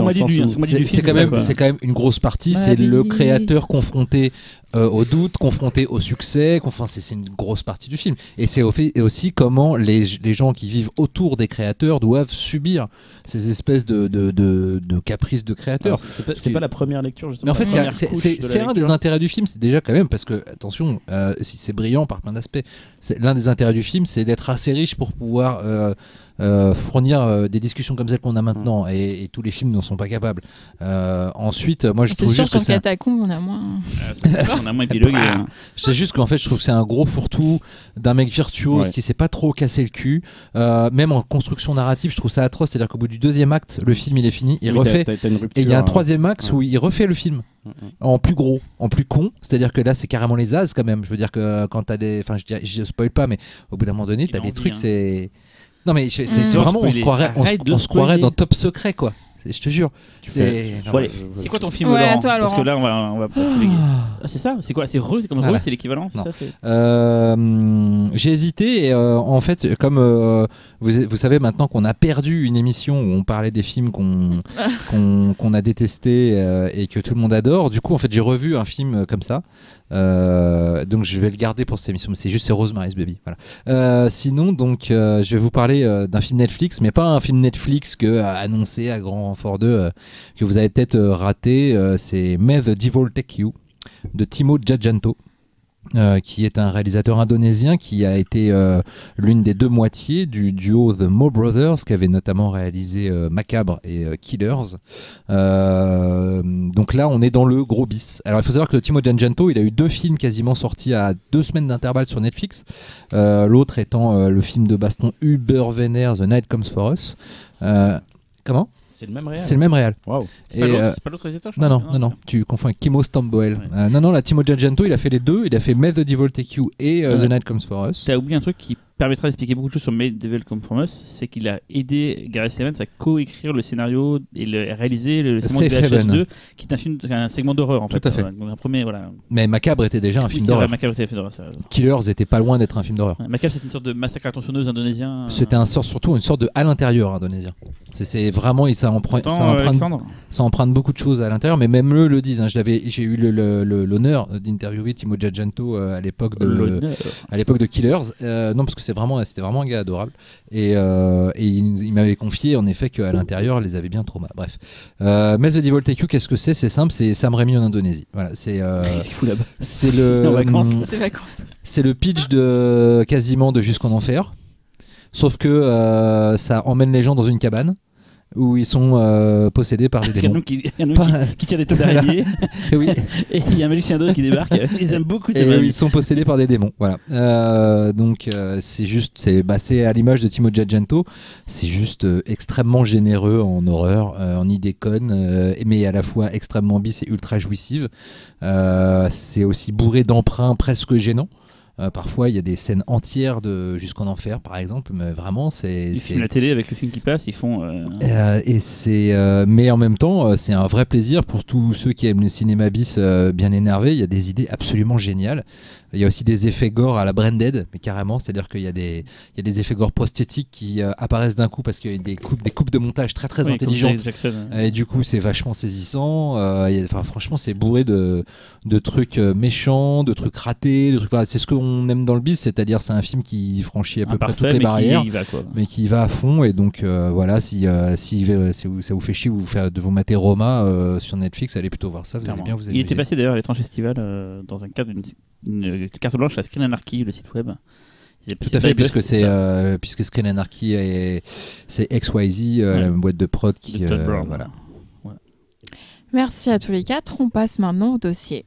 C'est quand même une grosse partie. C'est le créateur confronté au doute, confronté au succès. C'est une grosse partie du film. Et c'est aussi comment les gens qui vivent autour des créateurs doivent subir ces espèces de caprices de créateurs. C'est pas la première lecture justement. Mais en fait, c'est un des intérêts du film, c'est déjà quand même parce que attention, si c'est brillant par plein d'aspects, l'un des intérêts du film, c'est d'être assez riche pour pouvoir fournir des discussions comme celles qu'on a maintenant et tous les films n'en sont pas capables. Ensuite, moi je trouve juste que c'est Catacombe, on a moins. On a moins épilogué. C'est juste qu'en fait, je trouve que c'est un gros fourre-tout d'un mec virtuose qui s'est pas trop cassé le cul. Même en construction narrative, je trouve ça atroce. C'est-à-dire qu'au bout du deuxième acte, le film il est fini, il refait. Et il y a un troisième acte où il refait le film. En plus gros, en plus con, c'est-à-dire que là c'est carrément les as quand même. Je veux dire que quand t'as des, enfin je spoil pas, mais au bout d'un moment donné t'as des trucs, c'est non mais c'est vraiment on se croirait dans Top Secret quoi. Je te jure. C'est quoi ton film, Laurent? Parce que là on va c'est ça. C'est quoi? C'est comme Re, c'est l'équivalent. J'ai hésité et en fait comme vous savez maintenant qu'on a perdu une émission où on parlait des films qu'on a détestés et que tout le monde adore. Du coup en fait j'ai revu un film comme ça. Donc je vais le garder pour cette émission. C'est Rosemary's Baby. Voilà. Sinon donc je vais vous parler d'un film Netflix, mais pas un film Netflix annoncé à grand renfort d'eux que vous avez peut-être raté. C'est May the Devil Take You de Timo Tjahjanto. Qui est un réalisateur indonésien qui a été l'une des deux moitiés du duo The Mo Brothers, qui avait notamment réalisé Macabre et Killers. Donc là, on est dans le gros bis. Alors, il faut savoir que Timo Tjahjanto, il a eu 2 films quasiment sortis à 2 semaines d'intervalle sur Netflix. L'autre étant le film de baston Übervener, The Night Comes For Us. Comment ? C'est le même réal. C'est le même réal. Wow. C'est pas l'autre réalisateur? Non, tu confonds avec Kimmo Stamboel. Ouais. Non, là, Timo Tjahjanto, il a fait les deux. Il a fait May the Devil Take You et The Night Comes For Us. T'as oublié un truc qui permettra d'expliquer beaucoup de choses sur May the Devil Comes For Us, c'est qu'il a aidé Gareth Evans à co-écrire le scénario et réaliser le segment de VHS 2, qui est un segment d'horreur en fait. Tout à fait. Un premier, voilà. Mais Macabre était déjà un film d'horreur. Macabre était un film d'horreur. Killers était pas loin d'être un film d'horreur. Macabre, c'est une sorte de massacre à la tronçonneuse indonésien. C'était surtout une sorte de à l'intérieur indonésien. C'est vraiment, ça emprunte beaucoup de choses à l'intérieur, mais même eux le disent. J'ai eu l'honneur d'interviewer Timo Tjahjanto à l'époque de Killers. Non, parce que c'était vraiment un gars adorable. Et il m'avait confié en effet qu'à l'intérieur, les avait bien trauma. Bref. Mais The Devil Take You, qu'est-ce que c'est? C'est simple, c'est Sam Raimi en Indonésie. Voilà, qu'est-ce qu'il fout là-bas? C'est le. C'est vacances. C'est le pitch quasiment de Jusqu'en Enfer. sauf que ça emmène les gens dans une cabane où ils sont possédés par des démons. Il y a un homme qui tire des taux d'araignée. Oui. Et il y a un magicien d'autre qui débarque. Ils aiment beaucoup. Ils sont possédés par des démons. Voilà. Donc c'est juste, c'est à l'image de Timo Giacinto. C'est juste extrêmement généreux en horreur, en idée conne, mais à la fois extrêmement bis et ultra jouissive. C'est aussi bourré d'emprunts presque gênants. Parfois, il y a des scènes entières de Jusqu'en Enfer, par exemple, mais vraiment, ils filment la télé avec le film qui passe, ils font. Mais en même temps, c'est un vrai plaisir pour tous ceux qui aiment le cinéma bis bien énervé. Il y a des idées absolument géniales. Il y a aussi des effets gore à la Branded, mais carrément, c'est-à-dire qu'il y a des effets gore prosthétiques qui apparaissent d'un coup parce qu'il y a des coupes de montage très intelligentes. Et du coup, c'est vachement saisissant. Franchement, c'est bourré de trucs méchants, de trucs ratés, c'est ce qu'on aime dans le bis, c'est-à-dire c'est un film qui franchit à peu près toutes les barrières, mais qui y va à fond. Et donc voilà, si ça vous fait chier de vous mater Roma sur Netflix, allez plutôt voir ça. Vous allez bien vous amuser. Il était passé d'ailleurs à l'étrange festival dans un cadre d'une carte blanche à Screen Anarchy, le site web. Tout à fait, puisque Screen Anarchy c'est XYZ, la boîte de prod qui voilà. Merci à tous les 4. On passe maintenant au dossier.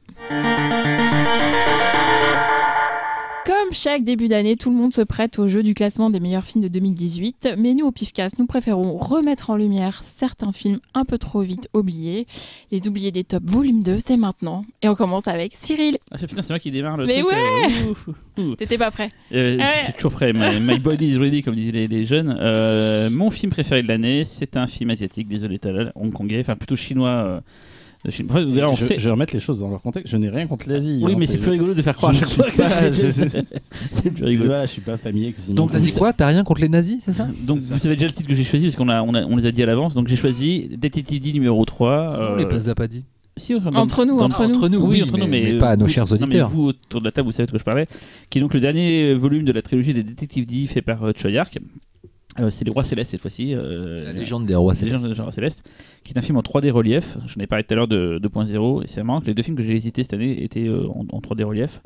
Comme chaque début d'année, tout le monde se prête au jeu du classement des meilleurs films de 2018, mais nous au Pifcast, nous préférons remettre en lumière certains films un peu trop vite oubliés. Les oubliés des tops volume 2, c'est maintenant. Et on commence avec Cyril. Putain, c'est moi qui démarre le mais truc. Ouais T'étais pas prêt. Je suis toujours prêt. My body is ready, comme disaient les jeunes. Mon film préféré de l'année, c'est un film asiatique, désolé, hongkongais, enfin plutôt chinois. Je vais remettre les choses dans leur contexte. Je n'ai rien contre l'Asie. Oui, mais c'est plus rigolo de faire croire à chaque fois. C'est plus rigolo. Je suis pas familier avec ces. Donc t'as dit quoi? T'as rien contre les nazis, c'est ça? Donc vous savez déjà le titre que j'ai choisi parce qu'on les a dit à l'avance. Donc j'ai choisi Détective numéro 3. On les a pas dit. Si, entre nous, oui, mais pas à nos chers auditeurs. Mais vous autour de la table, vous savez de quoi je parlais. Qui est donc le dernier volume de la trilogie des Détectives D fait par Choi Ark. C'est Les Rois Célestes cette fois-ci. La légende des Rois Célestes. La légende des Rois Célestes, qui est un film en 3D relief. J'en ai parlé tout à l'heure de 2.0. Et c'est marrant que les deux films que j'ai hésités cette année étaient en 3D relief.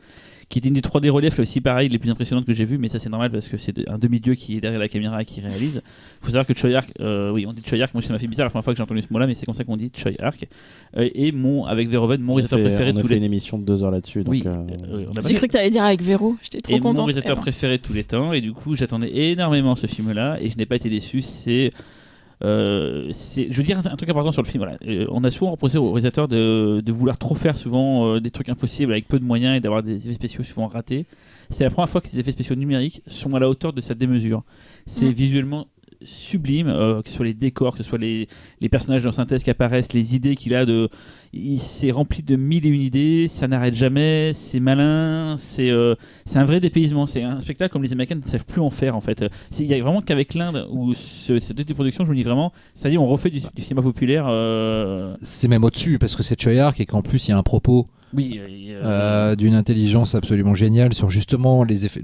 Qui est une des 3D relief là aussi pareil, les plus impressionnantes que j'ai vues, mais ça c'est normal parce que c'est un demi-dieu qui est derrière la caméra et qui réalise. Il faut savoir que Choi Ark, oui on dit Choi Ark, moi ça m'a fait bizarre la première fois que j'ai entendu ce mot-là, mais c'est comme ça qu'on dit Choi Ark. Et avec Verhoeven, mon réalisateur préféré de tous les temps. On a fait une émission de 2 heures là-dessus. Oui, j'ai cru que tu allais dire avec Véro, j'étais trop content. Mon réalisateur préféré de tous les temps, et du coup j'attendais énormément ce film-là, et je n'ai pas été déçu, je veux dire un truc important sur le film. Voilà. On a souvent reproché aux réalisateurs de vouloir trop faire souvent des trucs impossibles avec peu de moyens et d'avoir des effets spéciaux souvent ratés. C'est la première fois que ces effets spéciaux numériques sont à la hauteur de cette démesure. C'est visuellement sublime, que ce soit les décors, que ce soit les personnages dans synthèse qui apparaissent, les idées qu'il a il s'est rempli de 1001 idées, ça n'arrête jamais, c'est malin, c'est un vrai dépaysement, c'est un spectacle comme les Américains ne savent plus en faire en fait. Il y a vraiment qu'avec l'Inde où cette deux productions, je me dis vraiment, c'est-à-dire on refait du cinéma populaire. C'est même au-dessus parce que c'est Choi Ark et qu'en plus il y a un propos. Oui, d'une intelligence absolument géniale sur justement les effets,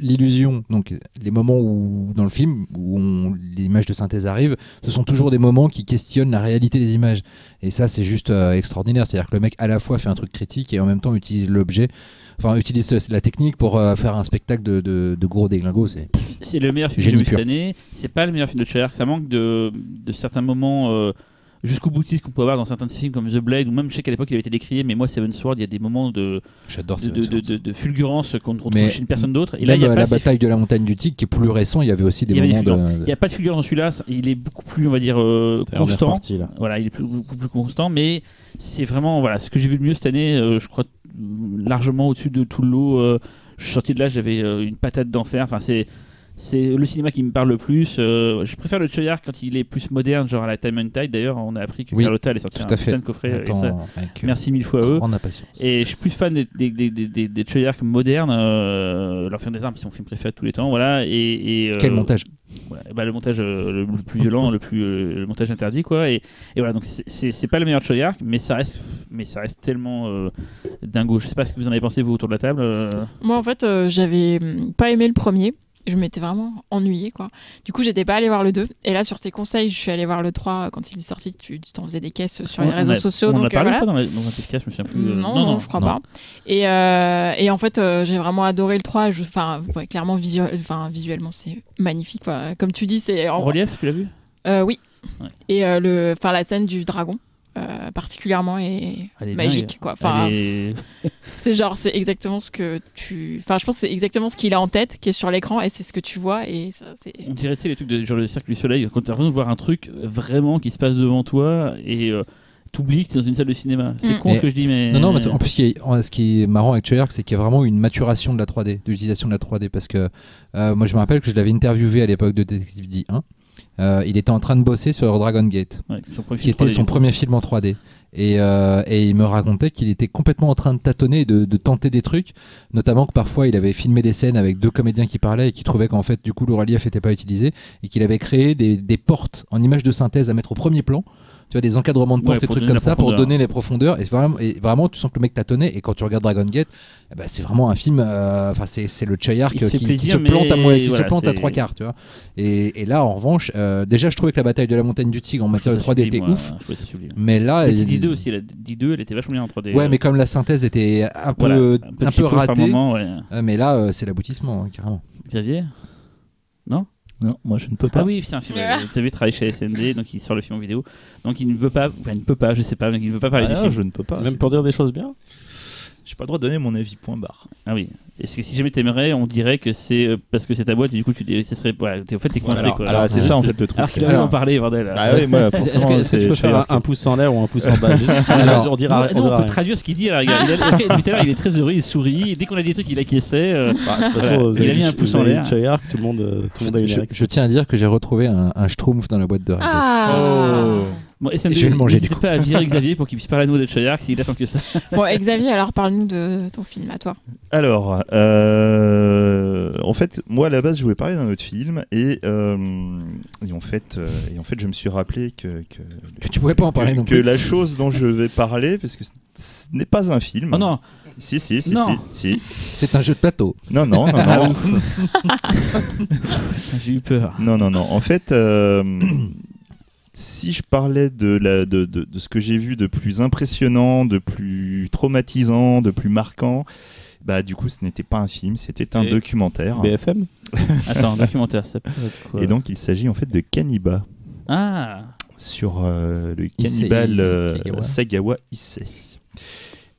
l'illusion. Donc les moments où dans le film où l'image de synthèse arrive, ce sont toujours des moments qui questionnent la réalité des images. Et ça c'est juste extraordinaire. C'est-à-dire que le mec à la fois fait un truc critique et en même temps utilise l'objet. Enfin, utilise la technique pour faire un spectacle de gros déglingos. C'est le meilleur film que j'ai vu cette année. C'est pas le meilleur film de Choi Ark. Ça manque de certains moments. Jusqu'au boutiste qu'on peut avoir dans certains de ces films comme The Blade, ou même je sais qu'à l'époque il avait été décrié, mais moi Seven Sword, il y a des moments de fulgurance qu'on ne retrouve chez une personne d'autre. Et là, il y a la bataille de la montagne du Tigre qui est plus récent, il y avait aussi des moments Il n'y a pas de fulgurance dans celui-là, il est beaucoup plus, on va dire, constant. Voilà, il est beaucoup plus constant, mais c'est vraiment ce que j'ai vu le mieux cette année, je crois largement au-dessus de tout le lot. Je suis sorti de là, j'avais une patate d'enfer. Enfin, c'est le cinéma qui me parle le plus. Je préfère le Choi Ark quand il est plus moderne, genre à la Time and Tide. D'ailleurs, on a appris que Carlotta allait sortir un putain de coffret. Et ça, merci mille fois à eux. Et je suis plus fan des Choi Ark modernes. L'Enfer des Armes, c'est mon film préféré de tous les temps. Voilà. Quel montage? Le montage le plus violent, le montage interdit, quoi. Et voilà, donc c'est pas le meilleur Choi Ark, mais ça reste tellement dingo. Je sais pas ce que vous en avez pensé, vous, autour de la table. Moi, en fait, j'avais pas aimé le premier. Je m'étais vraiment ennuyée, quoi. Du coup, j'étais pas allée voir le 2. Et là, sur tes conseils, je suis allée voir le 3 quand il est sorti. Tu t'en faisais des caisses sur les réseaux sociaux. On en a donc, parlé voilà. pas dans un podcast, je me souviens plus. Non, je crois pas. Et en fait, j'ai vraiment adoré le 3. Clairement, visuellement, c'est magnifique, quoi. Comme tu dis, c'est... En relief, tu l'as vu ? Oui. Ouais. Et la scène du dragon. Particulièrement est magique, quoi. C'est exactement ce que je pense que c'est exactement ce qu'il a en tête qui est sur l'écran et c'est ce que tu vois et ça, c'est... On dirait les trucs genre le cercle du soleil quand tu as l'impression de voir un truc vraiment qui se passe devant toi et t'oublies que tu es dans une salle de cinéma. C'est con ce que je dis, mais non, mais en plus ce qui est marrant avec Treyarch, c'est qu'il y a vraiment une maturation de la 3D, de l'utilisation de la 3D, parce que moi je me rappelle que je l'avais interviewé à l'époque de Detective D1. Il était en train de bosser sur Dragon Gate, qui était son premier film en 3D. Et il me racontait qu'il était complètement en train de tâtonner, de tenter des trucs, notamment que parfois il avait filmé des scènes avec 2 comédiens qui parlaient et qui trouvaient qu'en fait du coup le relief n'était pas utilisé et qu'il avait créé des portes en images de synthèse à mettre au premier plan. Tu vois, des encadrements de portes et trucs comme ça pour donner les profondeurs. Et vraiment, tu sens que le mec tâtonnait. Et quand tu regardes Dragon Gate, c'est vraiment un film. C'est le Treyarch qui se plante à 3 quarts. Tu vois. Et là, en revanche, déjà, je trouvais que la bataille de la montagne du Tigre en matière de 3D était ouf. Mais là, D2 aussi, la D2, elle était vachement bien en 3D. Ouais, mais comme la synthèse était un peu ratée. Mais là, c'est l'aboutissement, carrément. Xavier ? Non ? Non, moi je ne peux pas. Ah oui, c'est un film. Vous avez travaillé chez SND, donc il sort le film en vidéo. Donc il ne veut pas, je sais pas, mais il ne veut pas parler du film. Je ne peux pas. Même pour dire des choses bien. J'ai pas le droit de donner mon avis, point barre. Ah oui. Est-ce que si jamais t'aimerais, on dirait que c'est parce que c'est ta boîte et du coup ce serait, en fait t'es coincé quoi. Alors c'est ça en fait le truc. Alors qu'il a en parler, bordel. Ah oui, moi forcément. Est-ce que tu peux faire un pouce en l'air ou un pouce en bas juste on peut traduire ce qu'il dit. Depuis tout à l'heure, il est très heureux, il sourit. Et dès qu'on a des trucs, il acquiesçait. De toute façon, il a mis un pouce en l'air. Tout le monde a une érection. Je tiens à dire que j'ai retrouvé un Schtroumpf dans la boîte de règles. Bon, SND, je vais le manger. N'hésitez pas à virer Xavier pour qu'il puisse parler à nous de Treyarch s'il attend que ça. Bon, Xavier, alors parle-nous de ton film à toi. Alors, en fait, moi à la base, je voulais parler d'un autre film et en fait, je me suis rappelé que tu pouvais pas en parler non plus. Que la chose dont je vais parler, parce que ce n'est pas un film. Oh non. Si. C'est un jeu de plateau. Non. J'ai eu peur. Non. En fait. Si je parlais de ce que j'ai vu de plus impressionnant, de plus traumatisant, de plus marquant, du coup ce n'était pas un film, c'était un documentaire. BFM. Attends, documentaire, ça peut être quoi ? Et donc il s'agit en fait de Kaniba. Ah. Sur le cannibale Sagawa Issei.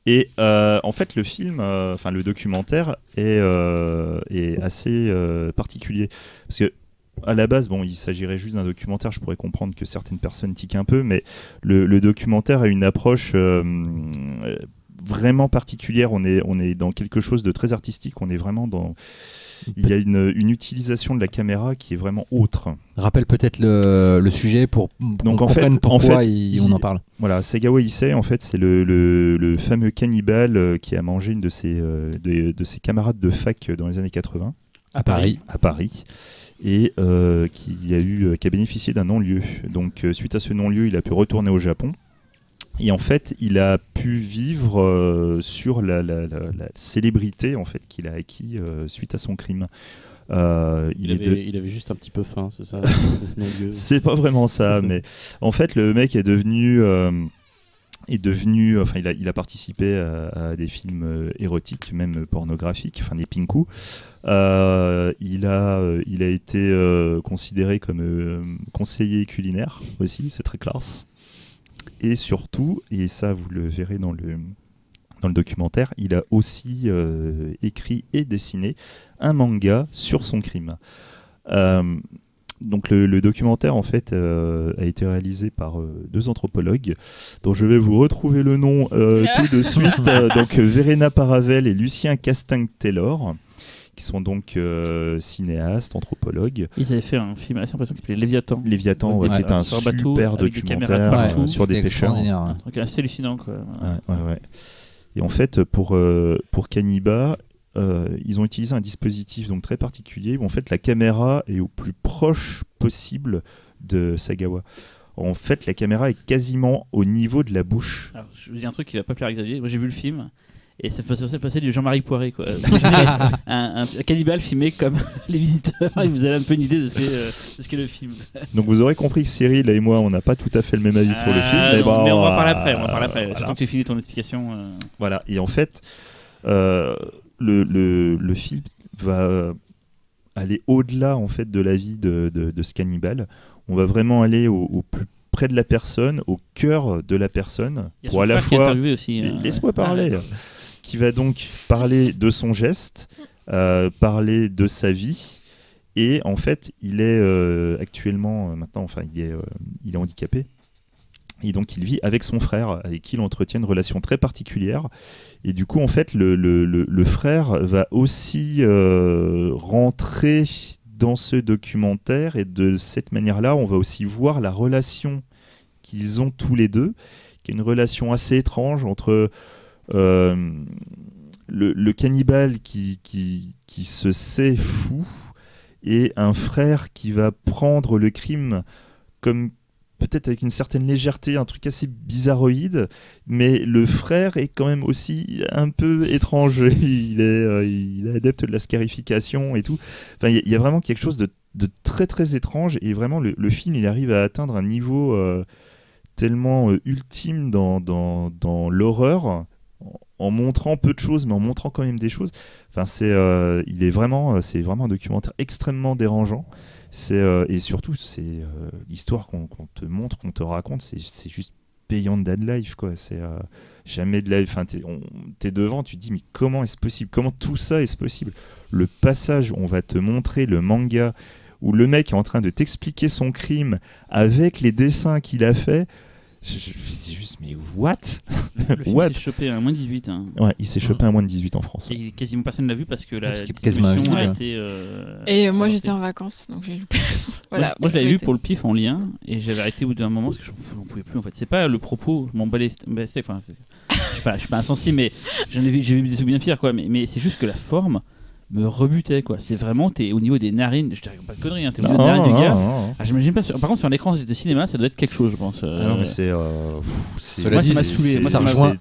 Et en fait le film, le documentaire est assez particulier parce que à la base, il s'agirait juste d'un documentaire. Je pourrais comprendre que certaines personnes tiquent un peu, mais le documentaire a une approche vraiment particulière. On est dans quelque chose de très artistique. On est vraiment dans... Il y a une utilisation de la caméra qui est vraiment autre. Rappelle peut-être le sujet pour qu'on comprenne pourquoi on en parle. Voilà, Sagawa Issei, en fait, c'est le fameux cannibale qui a mangé une de ses camarades de fac dans les années 80. À Paris. Et qui a bénéficié d'un non-lieu. Donc suite à ce non-lieu, il a pu retourner au Japon. Et en fait, il a pu vivre sur la célébrité en fait, qu'il a acquis suite à son crime. Il avait juste un petit peu faim, c'est ça? C'est pas vraiment ça, mais en fait, le mec est devenu... il a participé à des films érotiques, même pornographiques, des pinku. Il a été considéré comme conseiller culinaire aussi, c'est très classe. Et surtout, et ça vous le verrez dans le documentaire, il a aussi écrit et dessiné un manga sur son crime. Donc le documentaire en fait a été réalisé par 2 anthropologues dont je vais vous retrouver le nom tout de suite, donc Verena Paravel et Lucien Castingue-Taylor, qui sont donc cinéastes, anthropologues. Ils avaient fait un film assez impressionnant qui s'appelait Léviathan. Léviathan, qui était un super documentaire sur des pêcheurs. Un truc assez hallucinant, quoi. Ouais. Et en fait, pour Kaniba, ils ont utilisé un dispositif donc très particulier où en fait la caméra est au plus proche possible de Sagawa. En fait, la caméra est quasiment au niveau de la bouche. Alors, je vous dis un truc qui va pas plaire à Xavier. Moi, j'ai vu le film Et ça faisait passer du Jean-Marie Poiré, quoi. un cannibale filmé comme Les Visiteurs, et vous avez un peu une idée de ce qu'est le film. Donc vous aurez compris que Cyril et moi, on n'a pas tout à fait le même avis sur le film. Mais on va parler après. Voilà. Surtout que tu finis ton explication. Voilà, et en fait, le film va aller au-delà en fait, de la vie de ce cannibale. On va vraiment aller au plus près de la personne, au cœur de la personne. Il y a son frère qui est interviewé aussi. Laisse-moi parler. Qui va donc parler de son geste, parler de sa vie. Et en fait, il est actuellement, maintenant, il est handicapé. Et donc, il vit avec son frère, avec qui il entretient une relation très particulière. Et du coup, en fait, le frère va aussi rentrer dans ce documentaire. Et de cette manière-là, on va aussi voir la relation qu'ils ont tous les deux, qui est une relation assez étrange entre le cannibale qui se sait fou et un frère qui va prendre le crime comme peut-être avec une certaine légèreté, un truc assez bizarroïde, mais le frère est quand même aussi un peu étrange. Il est adepte de la scarification et tout. Enfin, il y a vraiment quelque chose de très très étrange, et vraiment le film il arrive à atteindre un niveau tellement ultime dans l'horreur, en montrant peu de choses, mais en montrant quand même des choses. Enfin, c'est vraiment un documentaire extrêmement dérangeant. Et surtout, c'est l'histoire qu'on te montre, qu'on te raconte, c'est juste Beyond Dead Life, quoi. C'est jamais de life. Enfin, t'es devant, tu te dis mais comment est-ce possible ? Comment tout ça est possible ? Le passage où on va te montrer le manga où le mec est en train de t'expliquer son crime avec les dessins qu'il a fait. Je dis juste, mais what? Le film s'est chopé à moins de 18. Hein. Ouais, il s'est chopé à moins de 18 en France. Et quasiment personne ne l'a vu parce que la distribution a été... Et moi j'étais en vacances, donc j'ai loupé. Voilà, moi je l'avais vu pour le pif en lien, et j'avais arrêté au bout d'un moment parce que je n'en pouvais plus en fait. C'est pas le propos, je m'en balais, enfin, je suis pas insensible, mais j'ai vu des trucs bien pires, quoi. Mais c'est juste que la forme me rebutait, quoi. C'est vraiment, t'es au niveau des narines, je te raconte pas de conneries, hein, t'es au niveau des narines du gars. Ah, j'imagine pas. Par contre, sur un écran de cinéma, ça doit être quelque chose, je pense. Non, mais c'est. Moi, ça m'a saoulé.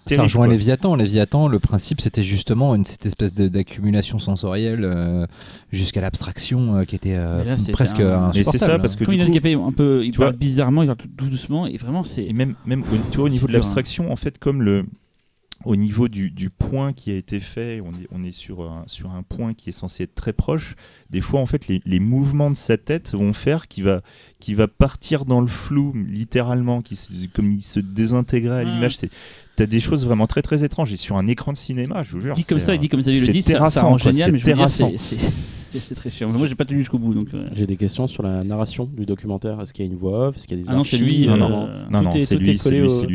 Ça rejoint Léviathan. Léviathan, le principe, c'était justement cette espèce d'accumulation sensorielle jusqu'à l'abstraction qui était presque insupportable. Mais c'est ça, parce que il est handicapé, il parle bizarrement, il parle tout doucement, et vraiment, c'est. Et même tu vois, au niveau de l'abstraction, en fait, comme au niveau du point qui a été fait, on est sur un point qui est censé être très proche. Des fois, en fait, les mouvements de sa tête vont faire qu'il va partir dans le flou, littéralement, comme il se désintégrait à l'image. T'as des choses vraiment très très étranges. Et sur un écran de cinéma, je vous jure, il dit comme ça, il le dit, ça rend génial, mais je veux dire, c'est très chiant. Moi, j'ai pas tenu jusqu'au bout. Donc, j'ai des questions sur la narration du documentaire. Est-ce qu'il y a une voix off ? Est-ce qu'il y a des archives ? Non, c'est lui. Non,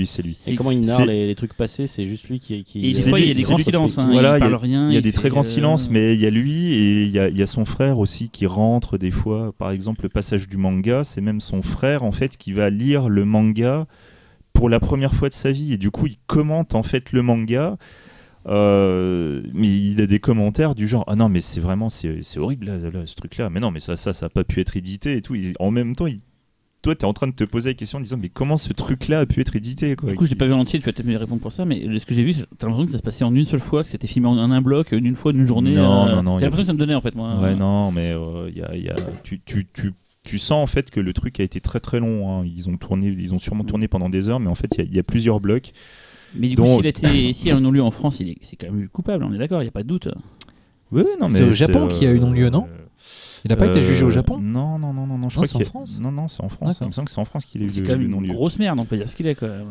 c'est lui. Et comment il narre les trucs passés ? C'est juste lui qui. Et des fois, il y a des grands silences. Voilà, il y a des très grands silences, mais il y a lui et il y a son frère aussi qui rentre des fois. Par exemple, le passage du manga, c'est même son frère en fait qui va lire le manga pour la première fois de sa vie, et du coup, il commente en fait le manga. Mais il a des commentaires du genre non mais c'est horrible là, ce truc là, mais non mais ça a pas pu être édité et tout. En même temps toi t'es en train de te poser la question en disant mais comment ce truc là a pu être édité, quoi. Du coup je l'ai pas vu en entier, tu vas peut-être me répondre pour ça, mais ce que j'ai vu, t'as l'impression que ça se passait en une seule fois, que c'était filmé en un bloc, d'une fois d'une journée. Non, c'est l'impression que ça me donnait en fait, moi. Ouais, non mais tu sens en fait que le truc a été très très long, hein. Ils ont sûrement tourné pendant des heures, mais en fait il y a plusieurs blocs. Mais du coup, s'il y a un non-lieu en France, c'est quand même coupable, on est d'accord, il n'y a pas de doute. Oui, non, mais c'est au Japon qu'il y a eu non-lieu, non ? Il n'a pas été jugé au Japon ? Non, je crois c'est en France. Non, c'est en France. Il me semble que c'est en France qu'il a eu le non-lieu. C'est quand même une grosse merde, on peut dire ce qu'il est, quand même.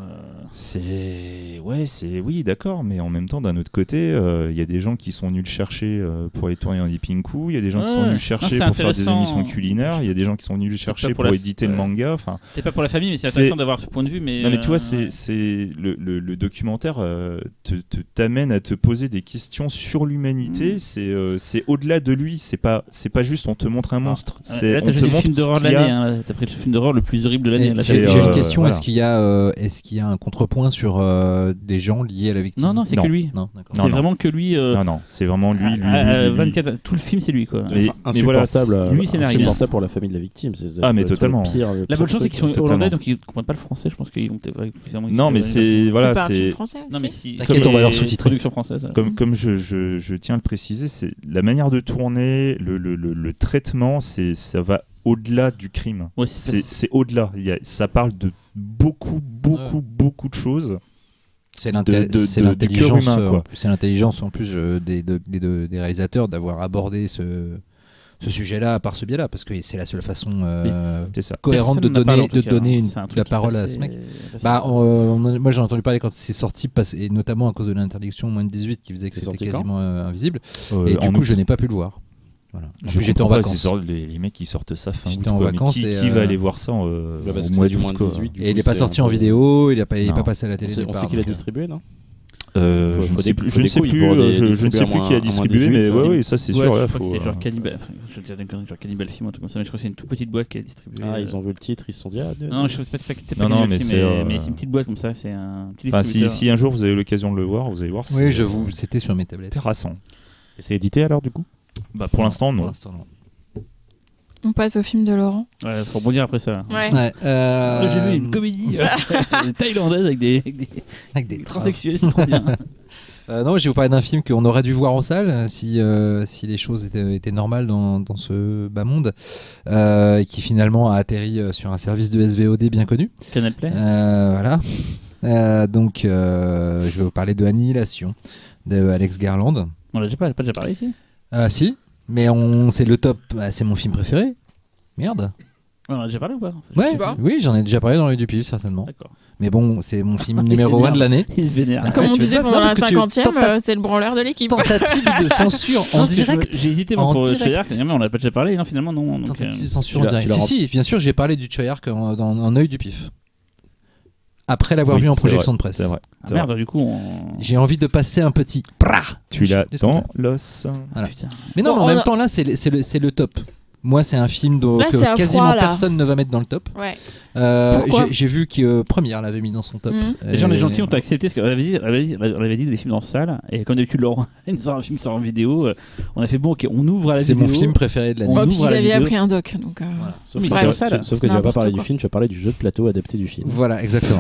Oui, d'accord, mais en même temps, d'un autre côté, il y a des gens qui sont venus le chercher pour aller tourner en Ipinku, il y a des gens qui sont venus le chercher pour faire des émissions culinaires, il y a des gens qui sont venus le chercher pour éditer le manga. C'est pas pour la famille, mais c'est intéressant d'avoir ce point de vue. Non, mais tu vois, le documentaire t'amène à te poser des questions sur l'humanité. C'est au-delà de lui. C'est pas juste on te montre un monstre. Là, t'as le film d'horreur de l'année. T'as pris le film d'horreur le plus horrible de l'année. J'ai une question. Voilà. Est-ce qu'il y a un contrepoint sur des gens liés à la victime? Non, c'est que lui. C'est vraiment que lui. Non, c'est vraiment lui. 24. Tout le film, c'est lui, quoi. Mais voilà, lui, scénariste. C'est pour la famille de la victime. Mais totalement. La bonne chose, c'est qu'ils sont hollandais, donc ils comprennent pas le français. Je pense qu'ils ont non, mais c'est voilà, c'est français. Non, mais si. T'inquiète, on va leur sous-titrer. Traduction française. Comme je tiens à le préciser, c'est la manière de tourner, le traitement, ça va au-delà du crime. Ouais, c'est au-delà. Ça parle de beaucoup de choses. C'est l'intelligence, en plus des réalisateurs d'avoir abordé ce sujet-là par ce biais-là, parce que c'est la seule façon cohérente de donner la parole à ce mec. Moi j'en ai entendu parler quand c'est sorti, et notamment à cause de l'interdiction moins de 18 qui faisait que c'était quasiment invisible. Et du coup, je n'ai pas pu le voir. Voilà. J'étais en vacances. Les mecs qui sortent ça fin août. J'étais en vacances. Qui va aller voir ça au mois d'août? Et il n'est pas sorti en vidéo, il n'est pas passé à la télé. On sait qui l'a distribué, non? Je ne sais plus qui a distribué, mais oui, ça c'est sûr. Je crois que c'est genre Cannibal Film, un truc comme ça, mais je crois que c'est une toute petite boîte qui a distribué. Ils ont vu le titre, ils se sont dit non, je ne sais pas. Non, mais c'est une petite boîte comme ça, c'est un petit distributeur. Si un jour vous avez l'occasion de le voir, vous allez voir. Oui, c'était sur mes tablettes. Terrassant. C'est édité alors du coup? Pour l'instant, non. On passe au film de Laurent. Ouais, faut rebondir après ça. Ouais. J'ai vu une comédie thaïlandaise avec des transsexuels, c'est trop bien. Non, je vais vous parler d'un film qu'on aurait dû voir en salle si les choses étaient normales dans ce bas monde, qui finalement a atterri sur un service de SVOD bien connu. Canal Play. Voilà. Donc, je vais vous parler de Annihilation de Alex Garland. On l'a pas déjà parlé ici? Si, mais c'est le top. C'est mon film préféré. Merde. On en a déjà parlé ou pas? Oui, j'en ai déjà parlé dans l'œil du pif, certainement. D'accord. Mais bon, c'est mon film numéro 1 de l'année. Il se vénère. Comme on disait pendant la 50e, c'est le branleur de l'équipe. Tentative de censure en direct. J'ai hésité pour Choyark, mais on n'a pas déjà parlé. Non, finalement, non. Tentative de censure en direct. Si, bien sûr, j'ai parlé du Choyark dans œil du pif. Après l'avoir vu en projection de presse. C'est vrai. Merde, du coup. J'ai envie de passer un petit. Tu l'as dans l'os. Voilà. Mais non, en même temps, là, c'est le top. Moi, c'est un film que quasiment personne ne va mettre dans le top. Ouais. J'ai vu que Première l'avait mis dans son top. Les gens gentils ont accepté parce qu'on avait dit des films en salle, et comme d'habitude Laurent il sort un film en vidéo, on a fait bon, ok, on ouvre à la vidéo. C'est mon film préféré de l'année. Ils avaient appris un doc, donc. Voilà. Sauf que tu vas pas parler du film, tu vas parler du jeu de plateau adapté du film. Voilà, exactement.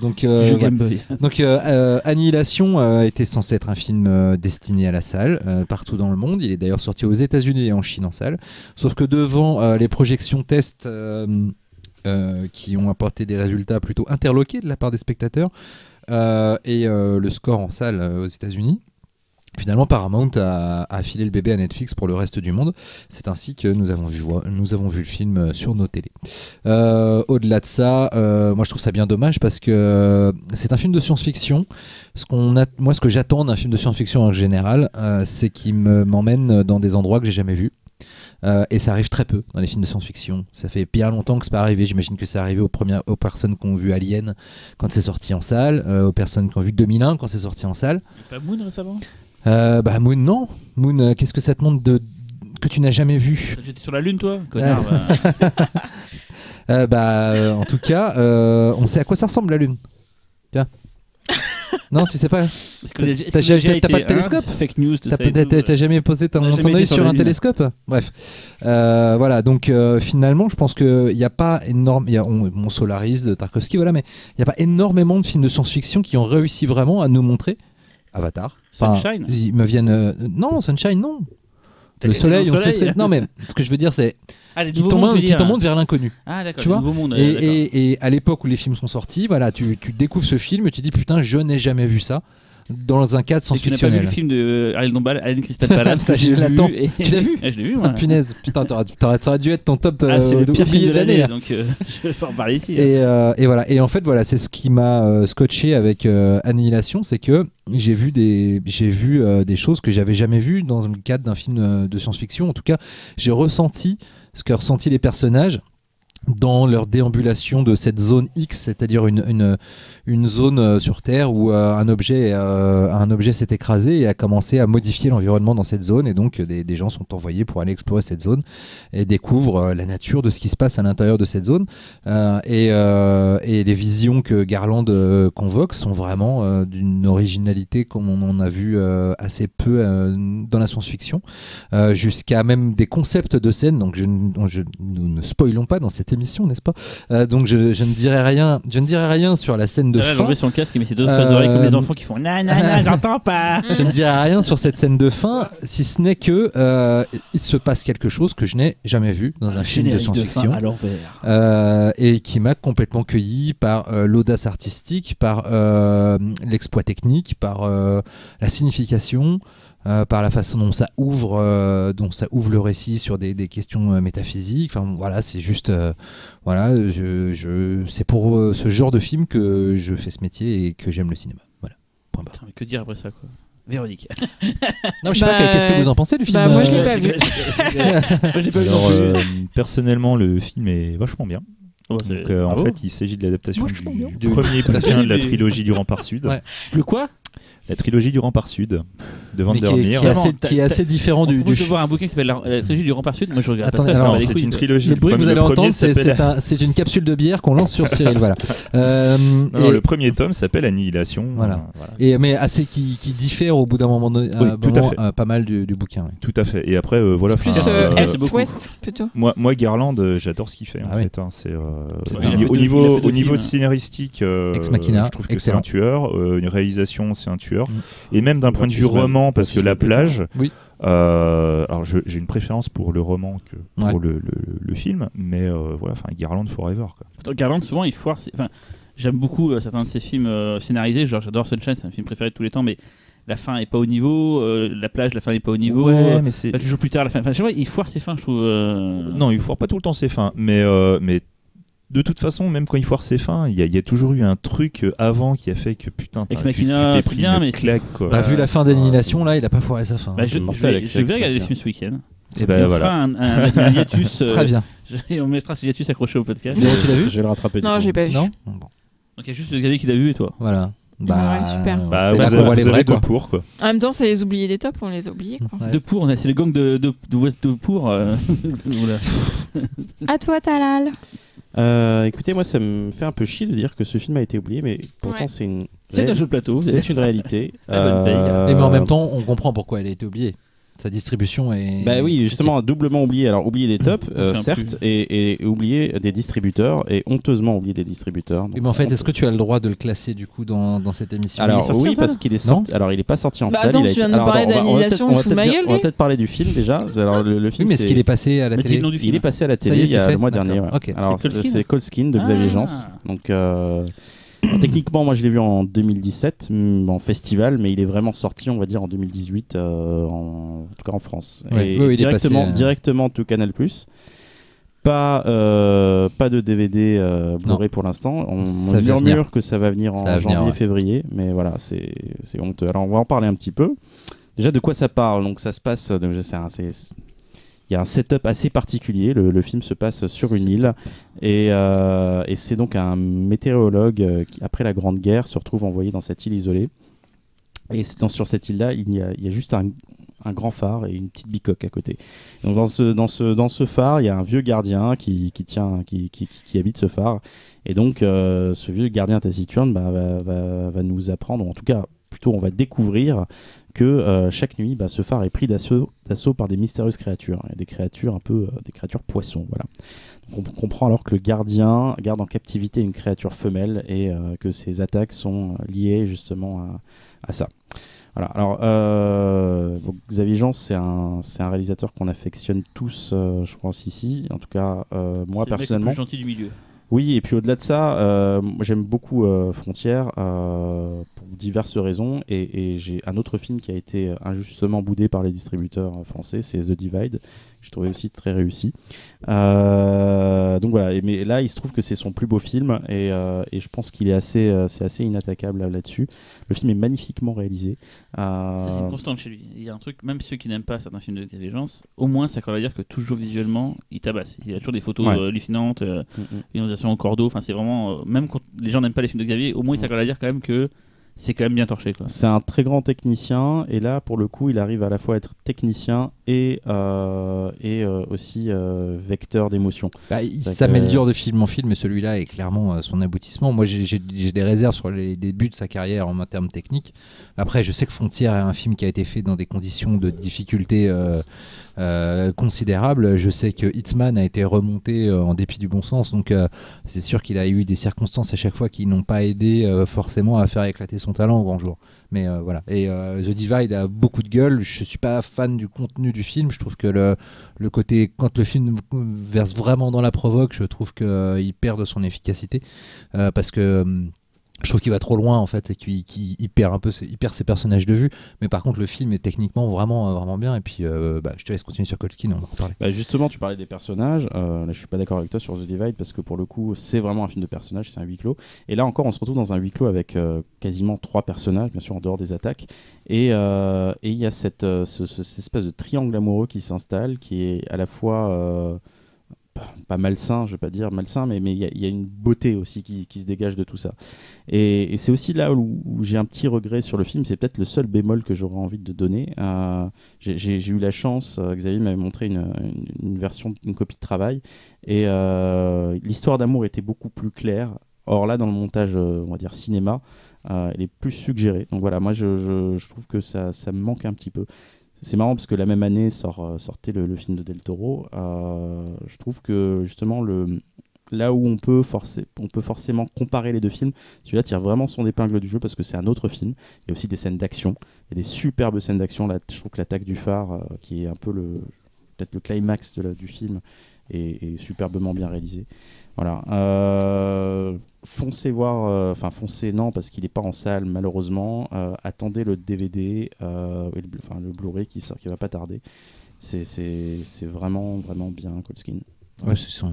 Donc Game Boy. Donc Annihilation était censé être un film destiné à la salle partout dans le monde. Il est d'ailleurs sorti aux États-Unis et en Chine en salle. Sauf que devant les projections tests qui ont apporté des résultats plutôt interloqués de la part des spectateurs et le score en salle aux États-Unis, finalement Paramount a filé le bébé à Netflix pour le reste du monde. C'est ainsi que nous avons vu le film sur nos télés. Au-delà de ça, moi je trouve ça bien dommage parce que c'est un film de science-fiction. Moi, ce que j'attends d'un film de science-fiction en général, c'est qu'il m'emmène dans des endroits que j'ai jamais vus. Et ça arrive très peu dans les films de science-fiction. Ça fait bien longtemps que c'est pas arrivé. J'imagine que c'est arrivé aux personnes qui ont vu Alien quand c'est sorti en salle, aux personnes qui ont vu 2001 quand c'est sorti en salle. Pas Moon récemment? Moon, non. Moon, qu'est-ce que ça te montre que tu n'as jamais vu? J'étais sur la Lune, toi, connard. En tout cas, on sait à quoi ça ressemble la Lune. Tiens. Non, tu sais pas. T'as pas de télescope? Fake news. T'as jamais posé ton œil sur un télescope? Bref. Voilà, donc finalement, je pense qu'il n'y a pas énorme. Il y a mon Solaris de Tarkovsky, voilà, mais il n'y a pas énormément de films de science-fiction qui ont réussi vraiment à nous montrer. Avatar. Sunshine. Ils me viennent. Non, Sunshine, non. Le soleil, on sait ce que. Non, mais ce que je veux dire, c'est. Qui t'en montre vers l'inconnu. Ah d'accord, tu vois, et à l'époque où les films sont sortis, voilà, tu découvres ce film et tu dis putain, je n'ai jamais vu ça dans un cadre science-fictionnel. Tu n'as pas vu le film de Ariel Dombal, Alien Crystal Palace? Ça, je l'attends. Tu l'as vu? Je l'ai vu, moi. Punaise, putain, ça aurait dû être ton top c'est le pire film de l'année, là. donc je vais pas en parler ici. Et voilà. Et en fait, voilà, c'est ce qui m'a scotché avec Annihilation, c'est que j'ai vu des choses que j'avais jamais vues dans le cadre d'un film de science-fiction. En tout cas, j'ai ressenti ce qu'ont ressenti les personnages. dans leur déambulation de cette zone X, c'est-à-dire une zone sur Terre où un objet s'est écrasé et a commencé à modifier l'environnement dans cette zone, et donc des gens sont envoyés pour aller explorer cette zone et découvrent la nature de ce qui se passe à l'intérieur de cette zone, et les visions que Garland convoque sont vraiment d'une originalité comme on en a vu assez peu dans la science-fiction, jusqu'à même des concepts de scène. Donc nous ne spoilons pas dans cette émission, n'est-ce pas? Donc je ne dirai rien sur la scène de fin. J'enlève son casque et met ses deux oreilles comme les enfants qui font nanana, j'entends pas. Je ne dirai rien sur cette scène de fin, si ce n'est que il se passe quelque chose que je n'ai jamais vu dans un film de science-fiction, à l'envers, et qui m'a complètement cueilli par l'audace artistique, par l'exploit technique, par la signification. Par la façon dont ça ouvre le récit sur des questions métaphysiques. Enfin voilà, c'est juste c'est pour ce genre de film que je fais ce métier et que j'aime le cinéma. Voilà. Point barre. Que dire après ça, quoi? Véronique. Non, je sais pas, qu'est-ce que vous en pensez du film? Moi je l'ai pas vu. Moi, j'ai pas vu. Alors, personnellement, le film est vachement bien. Donc, en fait, il s'agit de l'adaptation du premier bouquin de la trilogie du Rempart Sud. Ouais. Le quoi? La trilogie du Rempart Sud de Van Mais der Meer. qui est assez différent du. Je voir un bouquin qui s'appelle la trilogie du Rempart Sud. Moi, je regarde Attendez, pas ça. alors, c'est une trilogie. Le bruit que vous allez entendre, s'appelle- c'est une capsule de bière qu'on lance sur Cyril. Voilà. Non, le premier tome s'appelle Annihilation. Voilà. Mais assez qui diffère au bout d'un moment, pas mal du bouquin. Oui. Tout à fait. Et après, voilà. Plus Est-Ouest plutôt. Moi, Garland, j'adore ce qu'il fait. Ah en oui. fait, hein. C'est il au a niveau fait deux films. scénaristique, Ex Machina, je trouve que excellent. c'est un tueur. Une réalisation, c'est un tueur. Et même d'un point de vue Batman. roman, parce que La Plage. Oui. Alors j'ai une préférence pour le roman que pour le film, mais voilà, enfin Garland forever, quoi. Garland, souvent, il foire. J'aime beaucoup certains de ses films scénarisés. Genre, j'adore Sunshine, c'est un film préféré de tous les temps, mais la fin est pas au niveau. La Plage, la fin est pas au niveau. Ouais, mais c'est toujours plus tard, la fin. Enfin, je sais pas, il foire ses fins, je trouve. Non, il foire pas tout le temps ses fins, mais de toute façon, même quand il foire ses fins, il y a toujours eu un truc avant qui a fait que putain, Ex tu Machina, t'es c'est pris bien, une mais claque, quoi. Vu la fin d'Annihilation, là, il a pas foiré sa fin. Je vais regarder les films ce week-end. Et ben on voilà. fera un hiatus. Très bien. Et on mettra ce hiatus accroché au podcast. Tu l'as vu? Je vais le rattraper. Non, j'ai pas vu. Non. Donc il y a juste Xavier qui l'a vu et toi. Voilà. Ouais, super. Bah, c'est vous là qu'on voit les avez vrais, deux quoi. pour, quoi. En même temps, c'est les oubliés des tops, on les a oubliés. Quoi. Ouais. De pour, c'est le gang de West de pour. Voilà. À toi, Talal. Écoutez, moi ça me fait un peu chier de dire que ce film a été oublié, mais pourtant Ouais. C'est un jeu de plateau. c'est une réalité. bonne paye. Mais en même temps, on comprend pourquoi elle a été oubliée. Sa distribution est. Bah oui, justement, doublement oublié. Alors, oublié des tops, C'est un certes, et oublié des distributeurs, et honteusement oublié des distributeurs. Donc, Oui, mais en fait, est-ce que tu as le droit de le classer du coup dans cette émission? Alors, sorti en oui, salle parce qu'il est sorti. Alors, il est pas sorti en Bah, salle. attends, il a tu viens été- de nous Alors, parler attends, on va d'Annihilation, peut-être- sous ma gueule, on va lui peut-être parler du film déjà. Alors, le film, Oui, mais est-ce c'est- qu'il est passé à la Mais dis télé? le nom du il film. est passé à la Ça télé y est, il y a c'est le mois fait. dernier. D'accord. Ouais. Ok. Alors, C'est Colskin. c'est Colskin de Xavier Ah. Jans. Donc, alors, techniquement, moi, je l'ai vu en 2017 en festival, mais il est vraiment sorti, on va dire, en 2018, en tout cas en France. Ouais. Et Oui, il est passé, directement to Canal+. Pas de DVD Blu-ray pour l'instant. On Ça va murmure venir. que ça va venir en Ça va venir, janvier-février, mais voilà, c'est honteux. Alors, on va en parler un petit peu. Déjà, de quoi ça parle? Donc, ça se passe. Il y a un setup assez particulier. Le film se passe sur une île et c'est donc un météorologue qui, après la Grande Guerre, se retrouve envoyé dans cette île isolée. Et sur cette île-là, il y a juste un grand phare et une petite bicoque à côté. Donc dans ce phare, il y a un vieux gardien qui habite ce phare. Et donc ce vieux gardien taciturne va nous apprendre, ou en tout cas plutôt on va découvrir que chaque nuit, ce phare est pris d'assaut par des mystérieuses créatures, et des créatures un peu des créatures poissons. Voilà. Donc on comprend alors que le gardien garde en captivité une créature femelle et que ses attaques sont liées justement à ça. Voilà. Alors donc Xavier Jans, c'est un réalisateur qu'on affectionne tous, je pense ici. En tout cas, moi C'est personnellement. le mec le plus gentil du milieu. Oui, et puis au-delà de ça, moi, j'aime beaucoup Frontières pour diverses raisons. Et j'ai un autre film qui a été injustement boudé par les distributeurs français, c'est The Divide. Je trouvais aussi très réussi. Donc voilà, mais là il se trouve que c'est son plus beau film et je pense qu'il est c'est assez inattaquable là-dessus. Le film est magnifiquement réalisé. Ça, c'est une constante chez lui. Il y a un truc, même ceux qui n'aiment pas certains films d'intelligence, au moins ça veut dire que toujours visuellement il tabasse. Il y a toujours des photos hallucinantes, une réalisation au cordeau. Enfin, c'est vraiment, même quand les gens n'aiment pas les films de Xavier, au moins il s'accorde à dire quand même que c'est quand même bien torché, quoi. C'est un très grand technicien et là pour le coup il arrive à la fois à être technicien et aussi vecteur d'émotion. Il s'améliore de film en film et celui-là est clairement son aboutissement. Moi j'ai des réserves sur les débuts de sa carrière en termes techniques. Après je sais que Frontières est un film qui a été fait dans des conditions de difficulté considérables. Je sais que Hitman a été remonté en dépit du bon sens, donc c'est sûr qu'il a eu des circonstances à chaque fois qui n'ont pas aidé forcément à faire éclater son talent au grand jour. Mais voilà. Et The Divide a beaucoup de gueule. Je suis pas fan du contenu du film. Je trouve que le côté, quand le film verse vraiment dans la provoque, je trouve qu'il perd de son efficacité parce que je trouve qu'il va trop loin en fait et qu'il perd un peu il perd ses personnages de vue. Mais par contre le film est techniquement vraiment bien. Et puis je te laisse continuer sur Colskin, on va en reparler. Justement tu parlais des personnages, là je suis pas d'accord avec toi sur The Divide parce que pour le coup c'est vraiment un film de personnages, c'est un huis clos. Et là encore on se retrouve dans un huis clos avec quasiment 3 personnages, bien sûr en dehors des attaques. Et il y a cette espèce de triangle amoureux qui s'installe, qui est à la fois pas malsain, je vais pas dire malsain, mais il y a une beauté aussi qui se dégage de tout ça. Et c'est aussi là où j'ai un petit regret sur le film, c'est peut-être le seul bémol que j'aurais envie de donner. J'ai eu la chance, Xavier m'avait montré une version, une copie de travail, et l'histoire d'amour était beaucoup plus claire. Or là, dans le montage, on va dire cinéma, elle est plus suggérée. Donc voilà, moi je trouve que ça me manque un petit peu. C'est marrant parce que la même année sortait le film de Del Toro. Je trouve que justement là où on peut forcément comparer les deux films, celui-là tire vraiment son épingle du jeu parce que c'est un autre film. Il y a aussi des scènes d'action, il y a des superbes scènes d'action. Là, je trouve que l'attaque du phare, qui est un peu peut-être le climax du film, est superbement bien réalisé. Voilà. Foncez voir, foncez non parce qu'il n'est pas en salle malheureusement. Attendez le DVD et le Blu-ray qui sort, qui va pas tarder. C'est vraiment bien Colskin. Ouais, c'est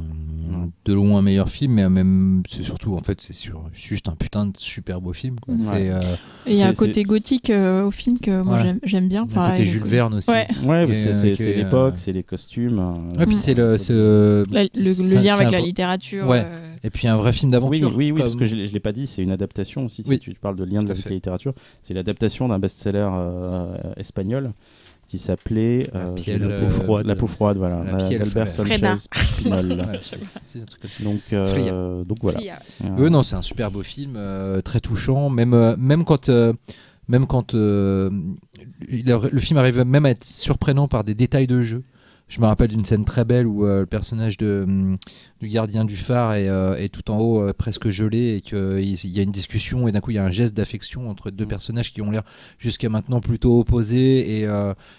de loin un meilleur film, mais même c'est surtout en fait c'est juste un putain de super beau film, quoi. Ouais. Et il y a un côté gothique au film que moi j'aime bien. Un côté Jules Verne aussi. Ouais, c'est l'époque, c'est les costumes. Et puis c'est le lien avec la littérature. Ouais. Et puis un vrai film d'aventure. Oui, parce que je l'ai pas dit, c'est une adaptation aussi. Si tu parles de lien avec la littérature, c'est l'adaptation d'un best-seller espagnol qui s'appelait La peau froide, voilà, d'Albert Sanchez Pinol. Donc voilà. Non, c'est un super beau film, très touchant, même quand le film arrive même à être surprenant par des détails de jeu. Je me rappelle d'une scène très belle où le personnage du gardien du phare est tout en haut presque gelé et qu'il y a une discussion et d'un coup il y a un geste d'affection entre deux personnages qui ont l'air jusqu'à maintenant plutôt opposés et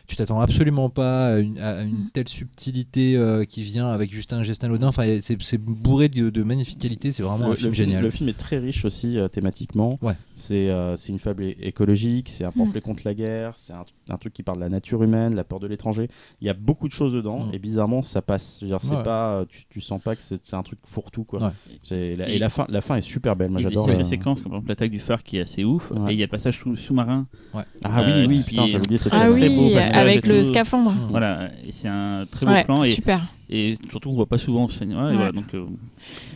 tu t'attends absolument pas à une telle subtilité qui vient avec juste un geste anodin. Enfin, c'est bourré de magnifique qualité, c'est vraiment un film génial. Le film est très riche aussi thématiquement. Ouais. C'est une fable écologique, c'est un pamphlet contre la guerre, c'est un truc qui parle de la nature humaine, la peur de l'étranger. Il y a beaucoup de choses dedans et bizarrement ça passe. Je veux dire, c'est pas, tu sens pas que c'est un truc fourre-tout, quoi. Ouais. Et la fin est super belle. Moi j'adore. Il y a des séquences comme l'attaque du phare qui est assez ouf et il y a le passage sous-marin. Ouais. Ah oui, putain, j'ai oublié cette scène. Ah oui, avec le scaphandre. Voilà, et c'est un très beau plan. Super. Et surtout on voit pas souvent et voilà, donc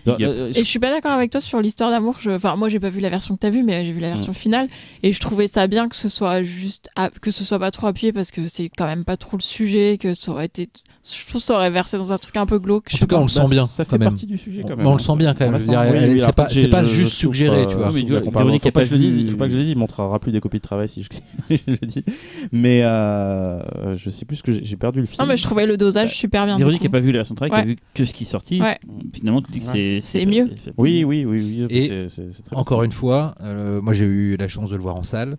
et je suis pas d'accord avec toi sur l'histoire d'amour. Moi j'ai pas vu la version que t'as vue, mais j'ai vu la version finale et je trouvais ça bien que ce soit que ce soit pas trop appuyé parce que c'est quand même pas trop le sujet, que ça aurait été, je trouve que ça aurait versé dans un truc un peu glauque. En tout cas on le sent bien, ça fait partie du sujet quand même. On le sent bien quand même. C'est pas juste suggéré, tu vois. Faut pas que je le dise, il montrera plus des copies de travail si je le dis. Mais je sais plus ce que j'ai perdu le film. Non mais je trouvais le dosage super bien. Véronique qui a pas vu la version de travail, qui a vu que ce qui est sorti. Finalement tu dis que c'est mieux. Oui. Et encore une fois, moi j'ai eu la chance de le voir en salle.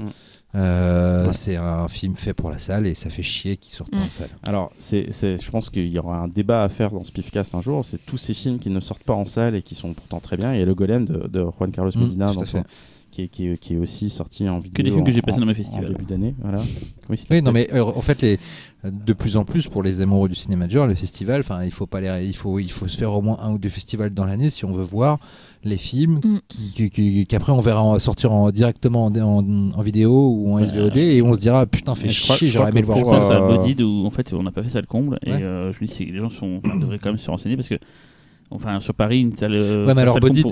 C'est un film fait pour la salle et ça fait chier qu'il sorte pas en salle. Alors, je pense qu'il y aura un débat à faire dans ce Pifcast un jour. C'est tous ces films qui ne sortent pas en salle et qui sont pourtant très bien. Il y a Le Golem de Juan Carlos Medina qui est aussi sorti en vidéo. Que des films que j'ai passés dans mes festivals. En début d'année. Voilà. Oui, non, mais en fait, de plus en plus, pour les amoureux du cinéma de genre, les festivals, il faut se faire au moins 1 ou 2 festivals dans l'année si on veut voir les films qu'après on verra sortir directement en vidéo ou en SVOD et on se dira putain, fait chier, j'aurais aimé le voir. Ça a Bodied où en fait on n'a pas fait ça le comble et je me dis que les gens devraient quand même se renseigner parce que sur Paris, une salle. Ouais, mais alors Bodied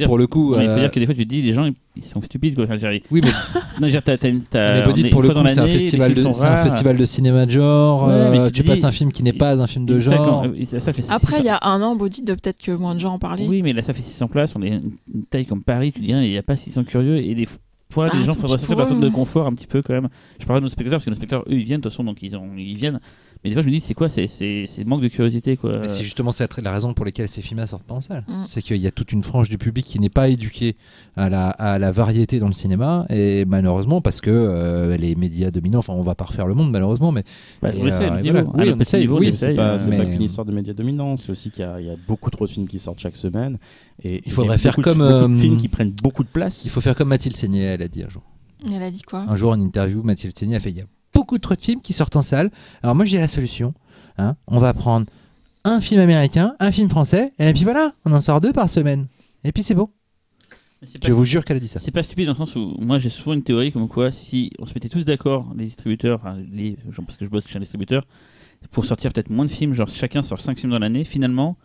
pour le coup. Il faut dire que des fois tu te dis les gens ils sont stupides quoi. Oui, mais. Non, mais Bodied pour le coup c'est un festival de cinéma de genre. Tu passes un film qui n'est pas un film de genre. Après il y a un an Bodied peut-être que moins de gens en parlaient. Oui, mais là ça fait 600 places. On est une taille comme Paris. Tu dis il n'y a pas 600 curieux et des fois les gens faudrait sortir de la zone de confort un petit peu quand même. Je parle de nos spectateurs parce que nos spectateurs eux ils viennent de toute façon donc ils viennent. Mais des fois je me dis c'est quoi, c'est manque de curiosité quoi. Mais c'est justement la raison pour laquelle ces films sortent pas en salle. C'est qu'il y a toute une frange du public qui n'est pas éduquée à la variété dans le cinéma et malheureusement parce que les médias dominants, on va pas refaire le monde malheureusement, mais on essaye. C'est pas qu'une histoire de médias dominants, c'est aussi qu'il y a beaucoup trop de films qui sortent chaque semaine et il faudrait faire comme beaucoup de films qui prennent beaucoup de place. Il faut faire comme Mathilde Seigné, elle a dit un jour. Elle a dit quoi ? Un jour en interview, Mathilde Seigné a fait il y a beaucoup trop de films qui sortent en salle. Alors moi j'ai la solution. On va prendre un film américain, un film français, et puis voilà, on en sort 2 par semaine. Et puis c'est bon. Je vous jure qu'elle a dit ça. C'est pas stupide dans le sens où moi j'ai souvent une théorie comme quoi si on se mettait tous d'accord, les distributeurs, parce que je bosse chez un distributeur, pour sortir peut-être moins de films, genre chacun sort 5 films dans l'année, finalement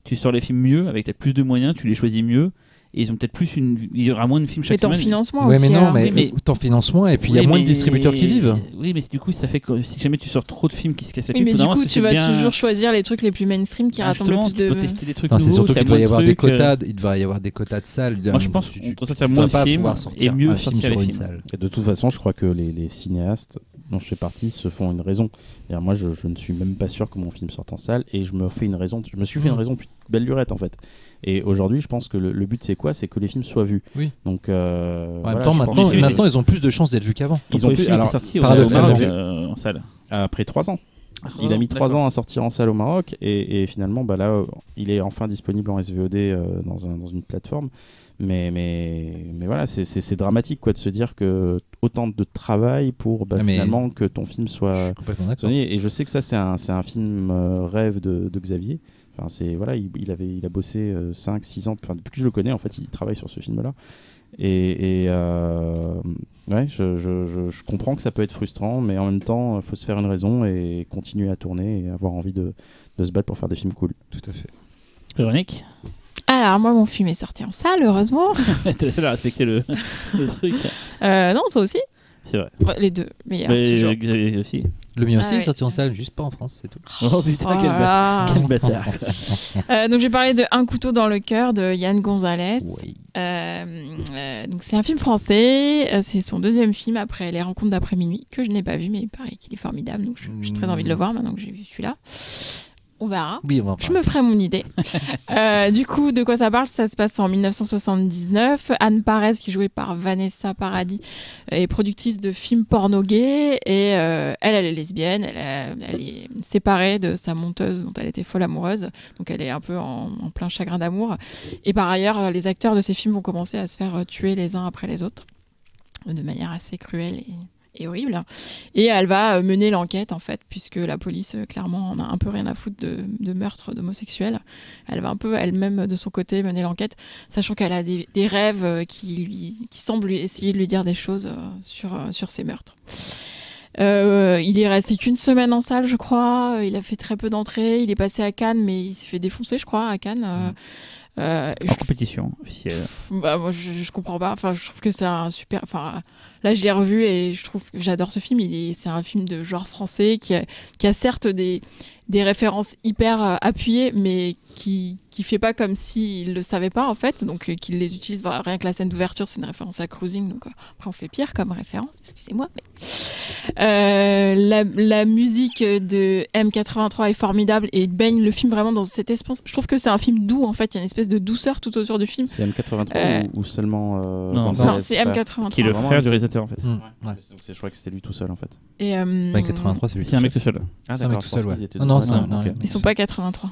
tu sors les films mieux, avec peut-être plus de moyens, tu les choisis mieux. Et ils ont peut-être plus il y aura moins de films chaque semaine. Mais t'en finances moins aussi. Mais non, mais t'en finances moins et puis il y a moins de distributeurs qui vivent. Oui, mais du coup, ça fait que si jamais tu sors trop de films qui se cassent la tête, mais du coup, tu vas toujours choisir les trucs les plus mainstream qui rassemblent le plus de. Tu peux tester des trucs nouveaux. C'est surtout qu'il devrait y avoir des quotas. Il devrait y avoir des quotas de salles. Moi, je pense qu'on doit sortir moins de films et mieux sortir les films. De toute façon, je crois que les cinéastes dont je fais partie se font une raison. Moi, je ne suis même pas sûr que mon film sorte en salle et je me fais une raison. Je me suis fait une raison depuis belle lurette en fait. Et aujourd'hui, je pense que le but c'est quoi ? C'est que les films soient vus. Oui. Donc, en même temps, maintenant, ils ont plus de chances d'être vus qu'avant. Ils ont plus. Alors, paradoxalement, en salle. Après 3 ans. Il a mis 3 ans à sortir en salle au Maroc et finalement, là, il est enfin disponible en SVOD dans une plateforme. Mais voilà, c'est dramatique quoi de se dire que autant de travail pour finalement que ton film soit sonné. Et je sais que ça c'est un film rêve de Xavier. Enfin, il a bossé 5-6 ans, depuis que je le connais en fait, il travaille sur ce film-là. Je comprends que ça peut être frustrant, mais en même temps, il faut se faire une raison et continuer à tourner et avoir envie de se battre pour faire des films cool. Tout à fait. Véronique ? Alors moi mon film est sorti en salle heureusement. T'es la seule à respecter le truc. Non, toi aussi. C'est vrai. Ouais, les deux, mais toujours. Xavier aussi. Le mien aussi est sorti en salle, juste pas en France, c'est tout. Oh putain, quel bâtard. Donc j'ai parlé de Un couteau dans le cœur de Yann Gonzalez. Oui. Donc c'est un film français, c'est son 2e film après Les Rencontres d'après minuit, que je n'ai pas vu, mais il paraît qu'il est formidable, donc j'ai très envie de le voir maintenant que j'ai vu celui-là. On verra. Oui, on va je me ferai mon idée. Du coup, de quoi ça parle ? Ça se passe en 1979. Anne Parez, qui est jouée par Vanessa Paradis, est productrice de films porno gays. Et elle est lesbienne. Elle est séparée de sa monteuse dont elle était folle amoureuse. Donc elle est un peu en plein chagrin d'amour. Et par ailleurs, les acteurs de ces films vont commencer à se faire tuer les uns après les autres. De manière assez cruelle et horrible. Et elle va mener l'enquête, en fait, puisque la police, clairement, en a un peu rien à foutre de meurtre d'homosexuels. Elle va un peu, elle-même, de son côté, mener l'enquête, sachant qu'elle a des rêves qui semblent essayer de lui dire des choses sur ces meurtres. Il est resté qu'une semaine en salle, je crois. Il a fait très peu d'entrées. Il est passé à Cannes, mais il s'est fait défoncer, je crois, à Cannes. En compétition officielle. Moi je comprends pas, je trouve que c'est un super, là je l'ai revu et je trouve que j'adore ce film. C'est un film de genre français qui a certes des références hyper appuyées, mais qui fait pas comme s'il le savait pas en fait, donc qu'il les utilise. Rien que la scène d'ouverture c'est une référence à Cruising, donc après on fait pire comme référence, excusez-moi, mais la musique de M83 est formidable et baigne le film vraiment dans cette espèce. Je trouve que c'est un film doux en fait, il y a une espèce de douceur tout autour du film. C'est M83 ou seulement non, c'est M83 qui est le frère du réalisateur réalisateur en fait. Donc je crois que c'était lui tout seul en fait. Et 83, c'est lui. C'est un mec tout seul. Ah C'est un mec d'accord, tout seul, qu'ils étaient non, deux. c'est un- Ok. ils sont pas 83.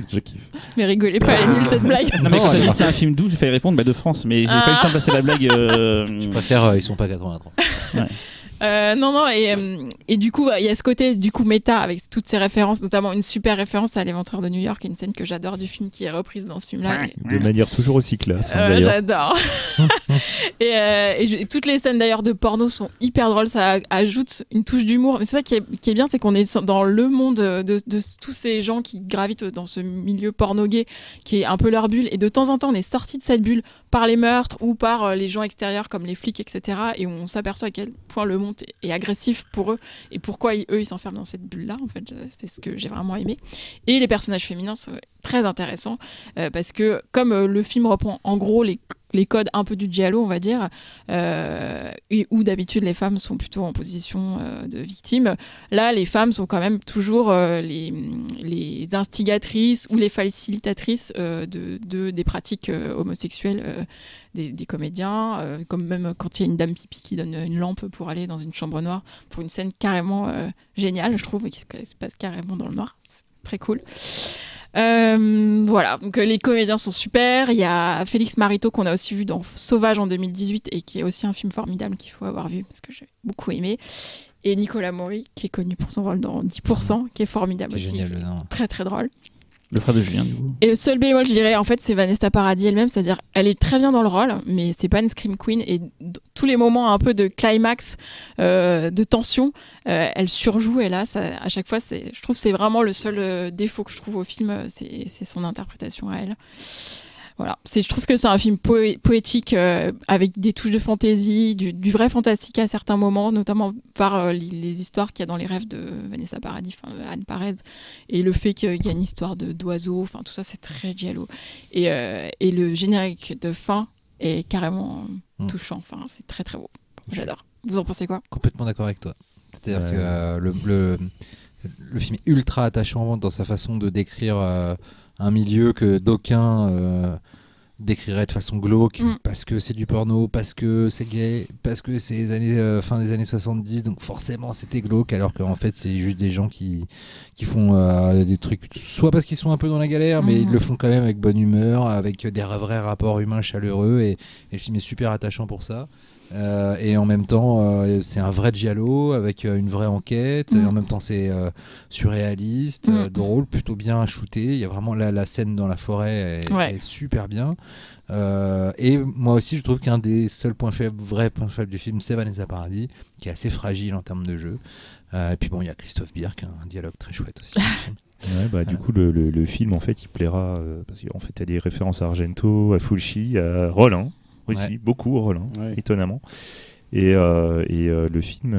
Je kiffe. Mais rigolez pas, elle est nulle cette blague. Non mais Non, quand t'as elle- dit c'est un film d'où, j'ai failli répondre de France, mais j'ai pas eu le temps de passer la blague. Je préfère, ils sont pas 83. Non, et du coup, il y a ce côté du coup méta avec toutes ces références, notamment une super référence à l'Éventreur de New York, une scène que j'adore du film qui est reprise dans ce film-là. De manière toujours aussi classe, d'ailleurs. J'adore. Et toutes les scènes d'ailleurs de porno sont hyper drôles, ça ajoute une touche d'humour. Mais c'est ça qui est bien, c'est qu'on est dans le monde de tous ces gens qui gravitent dans ce milieu porno gay, qui est un peu leur bulle. Et de temps en temps, on est sorti de cette bulle par les meurtres ou par les gens extérieurs comme les flics, etc. Et on s'aperçoit à quel point le monde est agressif pour eux et pourquoi eux ils s'enferment dans cette bulle-là. En fait, c'est ce que j'ai vraiment aimé. Et les personnages féminins sont très intéressants parce que comme le film reprend en gros les codes un peu du giallo, on va dire, et où d'habitude les femmes sont plutôt en position de victime. Là, les femmes sont quand même toujours les instigatrices ou les facilitatrices des pratiques homosexuelles des comédiens, comme même quand il y a une dame pipi qui donne une lampe pour aller dans une chambre noire, pour une scène carrément géniale, je trouve, et qui se passe carrément dans le noir. C'est très cool. Voilà, donc les comédiens sont super. Il y a Félix Marito qu'on a aussi vu dans Sauvage en 2018 et qui est aussi un film formidable qu'il faut avoir vu parce que j'ai beaucoup aimé. Et Nicolas Maury qui est connu pour son rôle dans 10%, qui est formidable aussi, Génial, qui est non. très très drôle. Le frère de Julien, du coup. Et le seul bémol, je dirais, en fait, c'est Vanessa Paradis elle-même, c'est-à-dire elle est très bien dans le rôle, mais c'est pas une scream queen. Et tous les moments un peu de climax, de tension, elle surjoue. Et là, à chaque fois, je trouve que c'est vraiment le seul défaut que je trouve au film, c'est son interprétation à elle. Voilà, je trouve que c'est un film poétique avec des touches de fantaisie, du vrai fantastique à certains moments, notamment par les histoires qu'il y a dans les rêves de Vanessa Paradis, Anne Parez, et le fait qu'il y a une histoire d'oiseaux, enfin tout ça c'est très giallo. Et le générique de fin est carrément touchant, enfin c'est très très beau. J'adore. Vous en pensez quoi ? Complètement d'accord avec toi. C'est-à-dire que le film est ultra attachant dans sa façon de décrire un milieu que d'aucuns décriraient de façon glauque parce que c'est du porno, parce que c'est gay, parce que c'est les années, fin des années 70, donc forcément c'était glauque, alors qu'en fait c'est juste des gens qui font des trucs, soit parce qu'ils sont un peu dans la galère, mais ils le font quand même avec bonne humeur, avec des vrais rapports humains chaleureux, et le film est super attachant pour ça. Et en même temps c'est un vrai giallo avec une vraie enquête, et en même temps c'est surréaliste, drôle, plutôt bien shooté. Il y a vraiment la scène dans la forêt est super bien, et moi aussi je trouve qu'un des seuls vrais points faibles du film, c'est Vanessa Paradis, qui est assez fragile en termes de jeu, et puis bon, il y a Christophe Birk, un dialogue très chouette aussi. Du coup le film en fait il plaira parce qu'en fait il y a des références à Argento, à Fulci, à Rollin aussi, beaucoup Rollin, étonnamment, et le film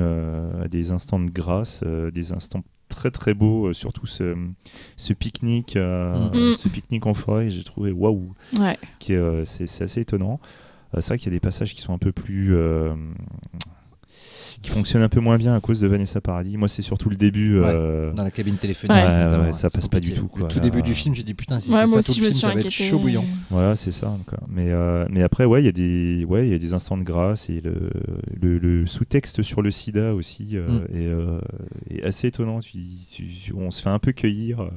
a des instants de grâce, des instants très très beaux, surtout ce pique-nique ce pique-nique en forêt, j'ai trouvé waouh, c'est assez étonnant. C'est vrai qu'il y a des passages qui sont un peu plus qui fonctionne un peu moins bien à cause de Vanessa Paradis. Moi, c'est surtout le début. Dans la cabine téléphonique. Ça passe pas du tout. Le tout début du film, j'ai dit putain, si moi c'est ça aussi, tout le film, ça va être chaud bouillant. Voilà, c'est ça. Quoi. Mais après, il y a des instants de grâce, et le sous-texte sur le sida aussi est assez étonnant. On se fait un peu cueillir.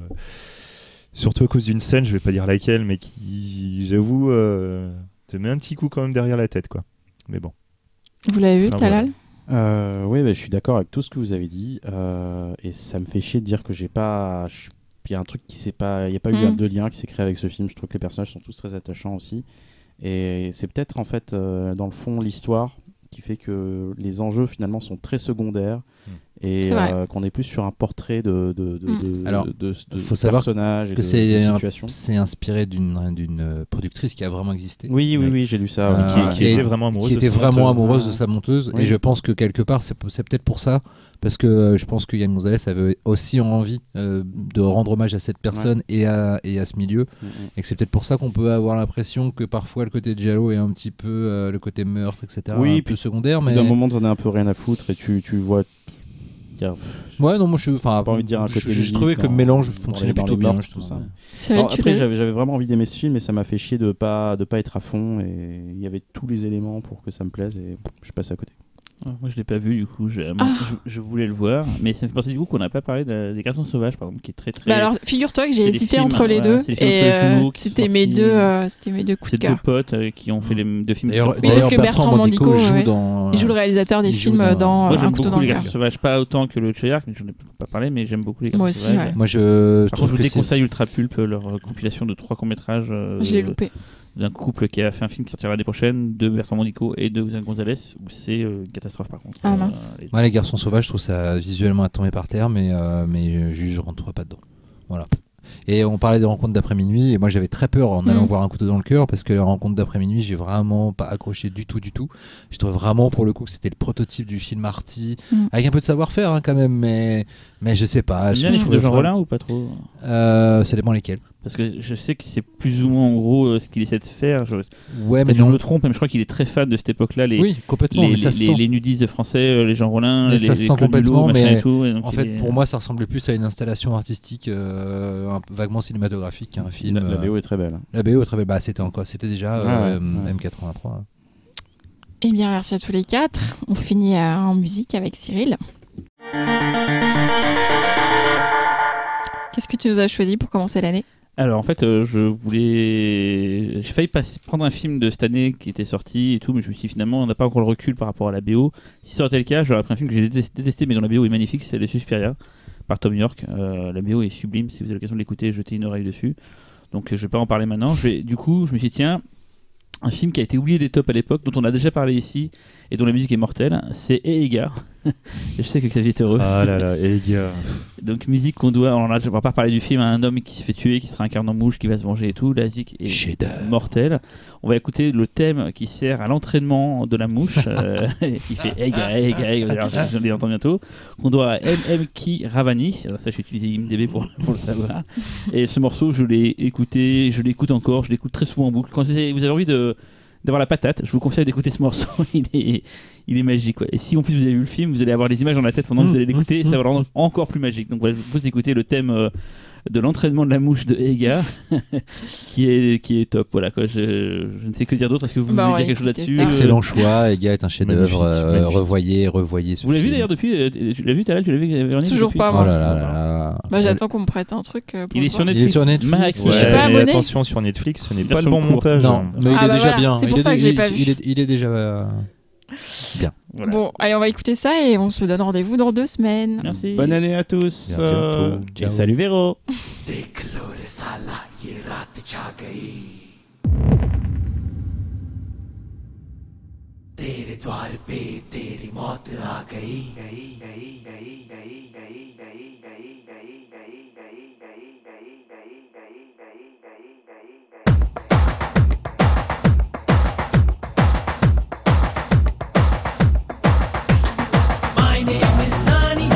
Surtout à cause d'une scène, je vais pas dire laquelle, mais qui, j'avoue, te met un petit coup quand même derrière la tête, quoi. Mais bon. Vous l'avez vu, Talal ? Oui, je suis d'accord avec tout ce que vous avez dit, et ça me fait chier de dire que j'ai pas. Il y a un truc il n'y a pas eu de lien qui s'est créé avec ce film. Je trouve que les personnages sont tous très attachants aussi, et c'est peut-être en fait dans le fond l'histoire qui fait que les enjeux finalement sont très secondaires, et qu'on est plus sur un portrait de personnages et de situations. C'est inspiré d'une productrice qui a vraiment existé. Oui, j'ai lu ça. Qui était vraiment amoureuse de sa monteuse. Et je pense que quelque part, c'est peut-être pour ça, parce que je pense que Yann Gonzalez avait aussi envie de rendre hommage à cette personne et à ce milieu, et que c'est peut-être pour ça qu'on peut avoir l'impression que parfois le côté giallo est un petit peu le côté meurtre, etc. Oui, un peu secondaire. Mais d'un moment, t'en as un peu rien à foutre, et tu vois. Ouais, non, moi pas envie de dire un côté. Je trouvais que le mélange fonctionnait plutôt bien. Tout ça. Après, j'avais vraiment envie d'aimer ce film, et ça m'a fait chier de pas être à fond. Et il y avait tous les éléments pour que ça me plaise, et je suis passé à côté. Moi je l'ai pas vu du coup, je voulais le voir, mais ça me fait penser du coup qu'on n'a pas parlé des Garçons Sauvages par exemple, qui est très très. Bah alors figure-toi que j'ai hésité entre les deux, et c'était mes deux coups de cœur. C'est deux potes qui ont fait les deux films. D'ailleurs, parce que Bertrand Mandico il joue le réalisateur des films dans Moi j'aime Un couteau dans beaucoup les le Garçons cœur. Sauvages, pas autant que le Chayark, mais j'en ai pas parlé, mais j'aime beaucoup les Garçons Sauvages. Moi aussi, ouais. Moi je je vous déconseille Ultra Pulp, leur compilation de 3 courts-métrages. Je l'ai loupé. D'un couple qui a fait un film qui sortira l'année prochaine, de Bertrand Mandico et de William Gonzalez, où c'est une catastrophe par contre. Ah mince. Les Garçons Sauvages, je trouve ça visuellement à tomber par terre, mais je rentre pas dedans. Voilà. Et on parlait des rencontres d'après minuit, et moi j'avais très peur en allant voir Un couteau dans le cœur, parce que la rencontre d'après minuit, j'ai vraiment pas accroché du tout. Je trouvais vraiment pour le coup que c'était le prototype du film arty, avec un peu de savoir-faire quand même, mais je sais pas. Tu aimes les films de Jean Rollin ou pas trop? Ça dépend lesquels. Parce que je sais que c'est plus ou moins en gros ce qu'il essaie de faire. Ouais, mais je me trompe, mais je crois qu'il est très fan de cette époque-là. Oui, complètement. Les nudistes français, les Jean Rollin, ça se sent complètement. Mais et tout, et en fait, pour moi, ça ressemblait plus à une installation artistique vaguement cinématographique qu'un film. La BO est très belle. La BO est très belle. Bah, c'était déjà M83. Eh bien, merci à tous les 4. On finit en musique avec Cyril. Qu'est-ce que tu nous as choisi pour commencer l'année ? Alors en fait, j'ai failli prendre un film de cette année qui était sorti et tout, mais je me suis dit finalement on n'a pas encore le recul par rapport à la BO. Si ça aurait été le cas, j'aurais pris un film que j'ai détesté mais dont la BO est magnifique, c'est Les Suspiria par Tom York. La BO est sublime, si vous avez l'occasion de l'écouter, jetez une oreille dessus. Donc je vais pas en parler maintenant. Du coup, je me suis dit tiens, un film qui a été oublié des tops à l'époque, dont on a déjà parlé ici et dont la musique est mortelle, c'est Ega. Je sais que Xavier est heureux. Ah là là, Ega. Donc musique qu'on doit, on va pas parler du film, un homme qui se fait tuer, qui se réincarne en mouche, qui va se venger et tout. La musique est mortelle. On va écouter le thème qui sert à l'entraînement de la mouche, qui fait Ega, je l'entends bientôt. Qu'on doit à M.M.K. Ravani. Alors ça, j'ai utilisé IMDb pour le savoir. Et ce morceau, je l'ai écouté, je l'écoute encore, je l'écoute très souvent en boucle. Quand vous avez envie d'avoir la patate, je vous conseille d'écouter ce morceau. Il est magique, quoi. Et si en plus vous avez vu le film, vous allez avoir les images dans la tête pendant que vous allez l'écouter, et ça va le rendre encore plus magique. Donc voilà, je vous propose d'écouter le thème de l'entraînement de la mouche de Ega, qui est top. Voilà, quoi. Je ne sais que dire d'autre. Est-ce que vous voulez dire quelque chose là-dessus? Excellent choix. Ega est un chef-d'œuvre. Revoyez. Vous l'avez vu d'ailleurs depuis? Tu l'as vu tout à l'heure? Tu l'as vu, Véronique? Toujours pas, moi. Oh là là. Bah, j'attends qu'on me prête un truc. Il est sur Netflix. Max, ouais, je suis pas abonné. Attention, sur Netflix, ce n'est pas le bon montage. Non, mais il est déjà bien. C'est pour ça que j'ai pas vu. Il est déjà bien. Voilà. Bon, allez, on va écouter ça et on se donne rendez-vous dans 2 semaines. Merci. Bonne année à tous. Et salut Véro. तेरे द्वार पे तेरी मौत आ गई गई गई गई गई गई गई गई गई गई गई गई गई गई गई गई गई गई My name is Nani,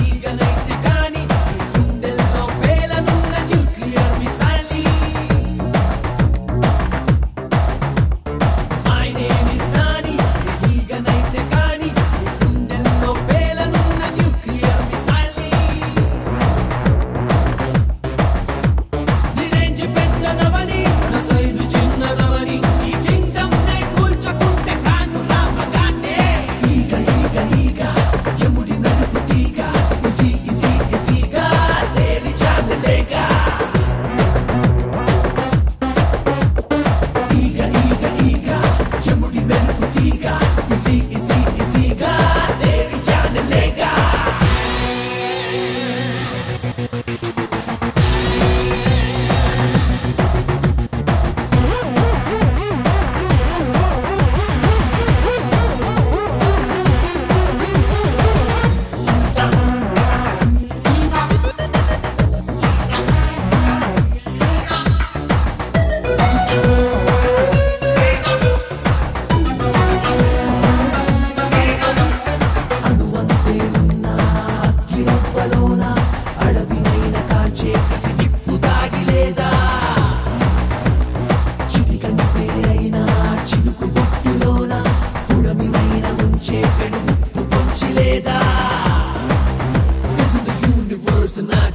ಈಗ ನೈತೆ ಕಾನಿ ಗುಂಡೆಲ್ಲೋ ಬೇಲನುನ್ನ ನ್ಯೂಕ್ಲಿಯರ್ ಮಿಸೈಲಿ My name is Nani, ಈಗ ನೈತೆ ಕಾನಿ ಗುಂಡೆಲ್ಲೋ ಬೇಲನುನ್ನ ನ್ಯೂಕ್ಲಿಯರ್ ಮಿಸೈಲಿ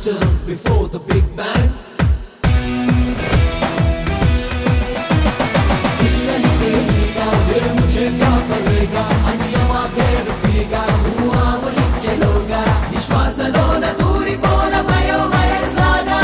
atom before the Big Bang. पिल्ललिके ईगा ये मुझे क्या करेगा अन्यमा घेर फीगा हुआ मुलिंचलोगा निश्वासलोन दूरिपोन मयो मयस्लागा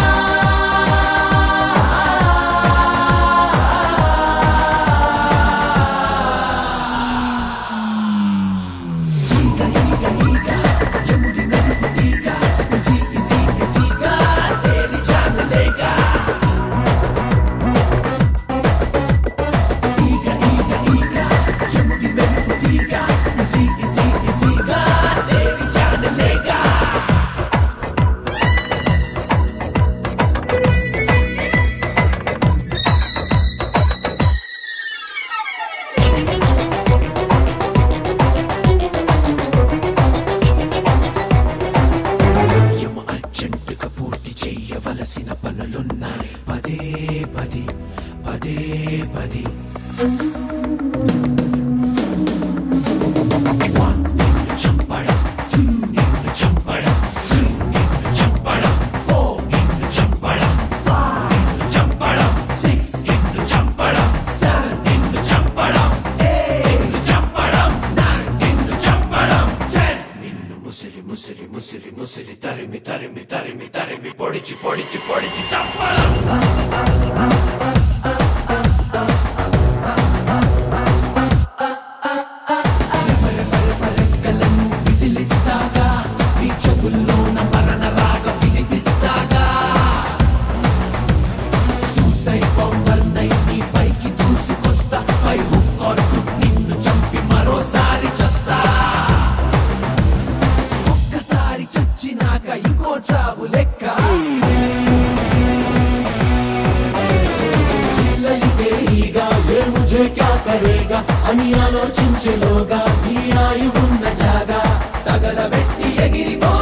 ఆలోచించలోగా ఈ ఆయువున్న జాగా తగలబెట్టి ఎగిరిపో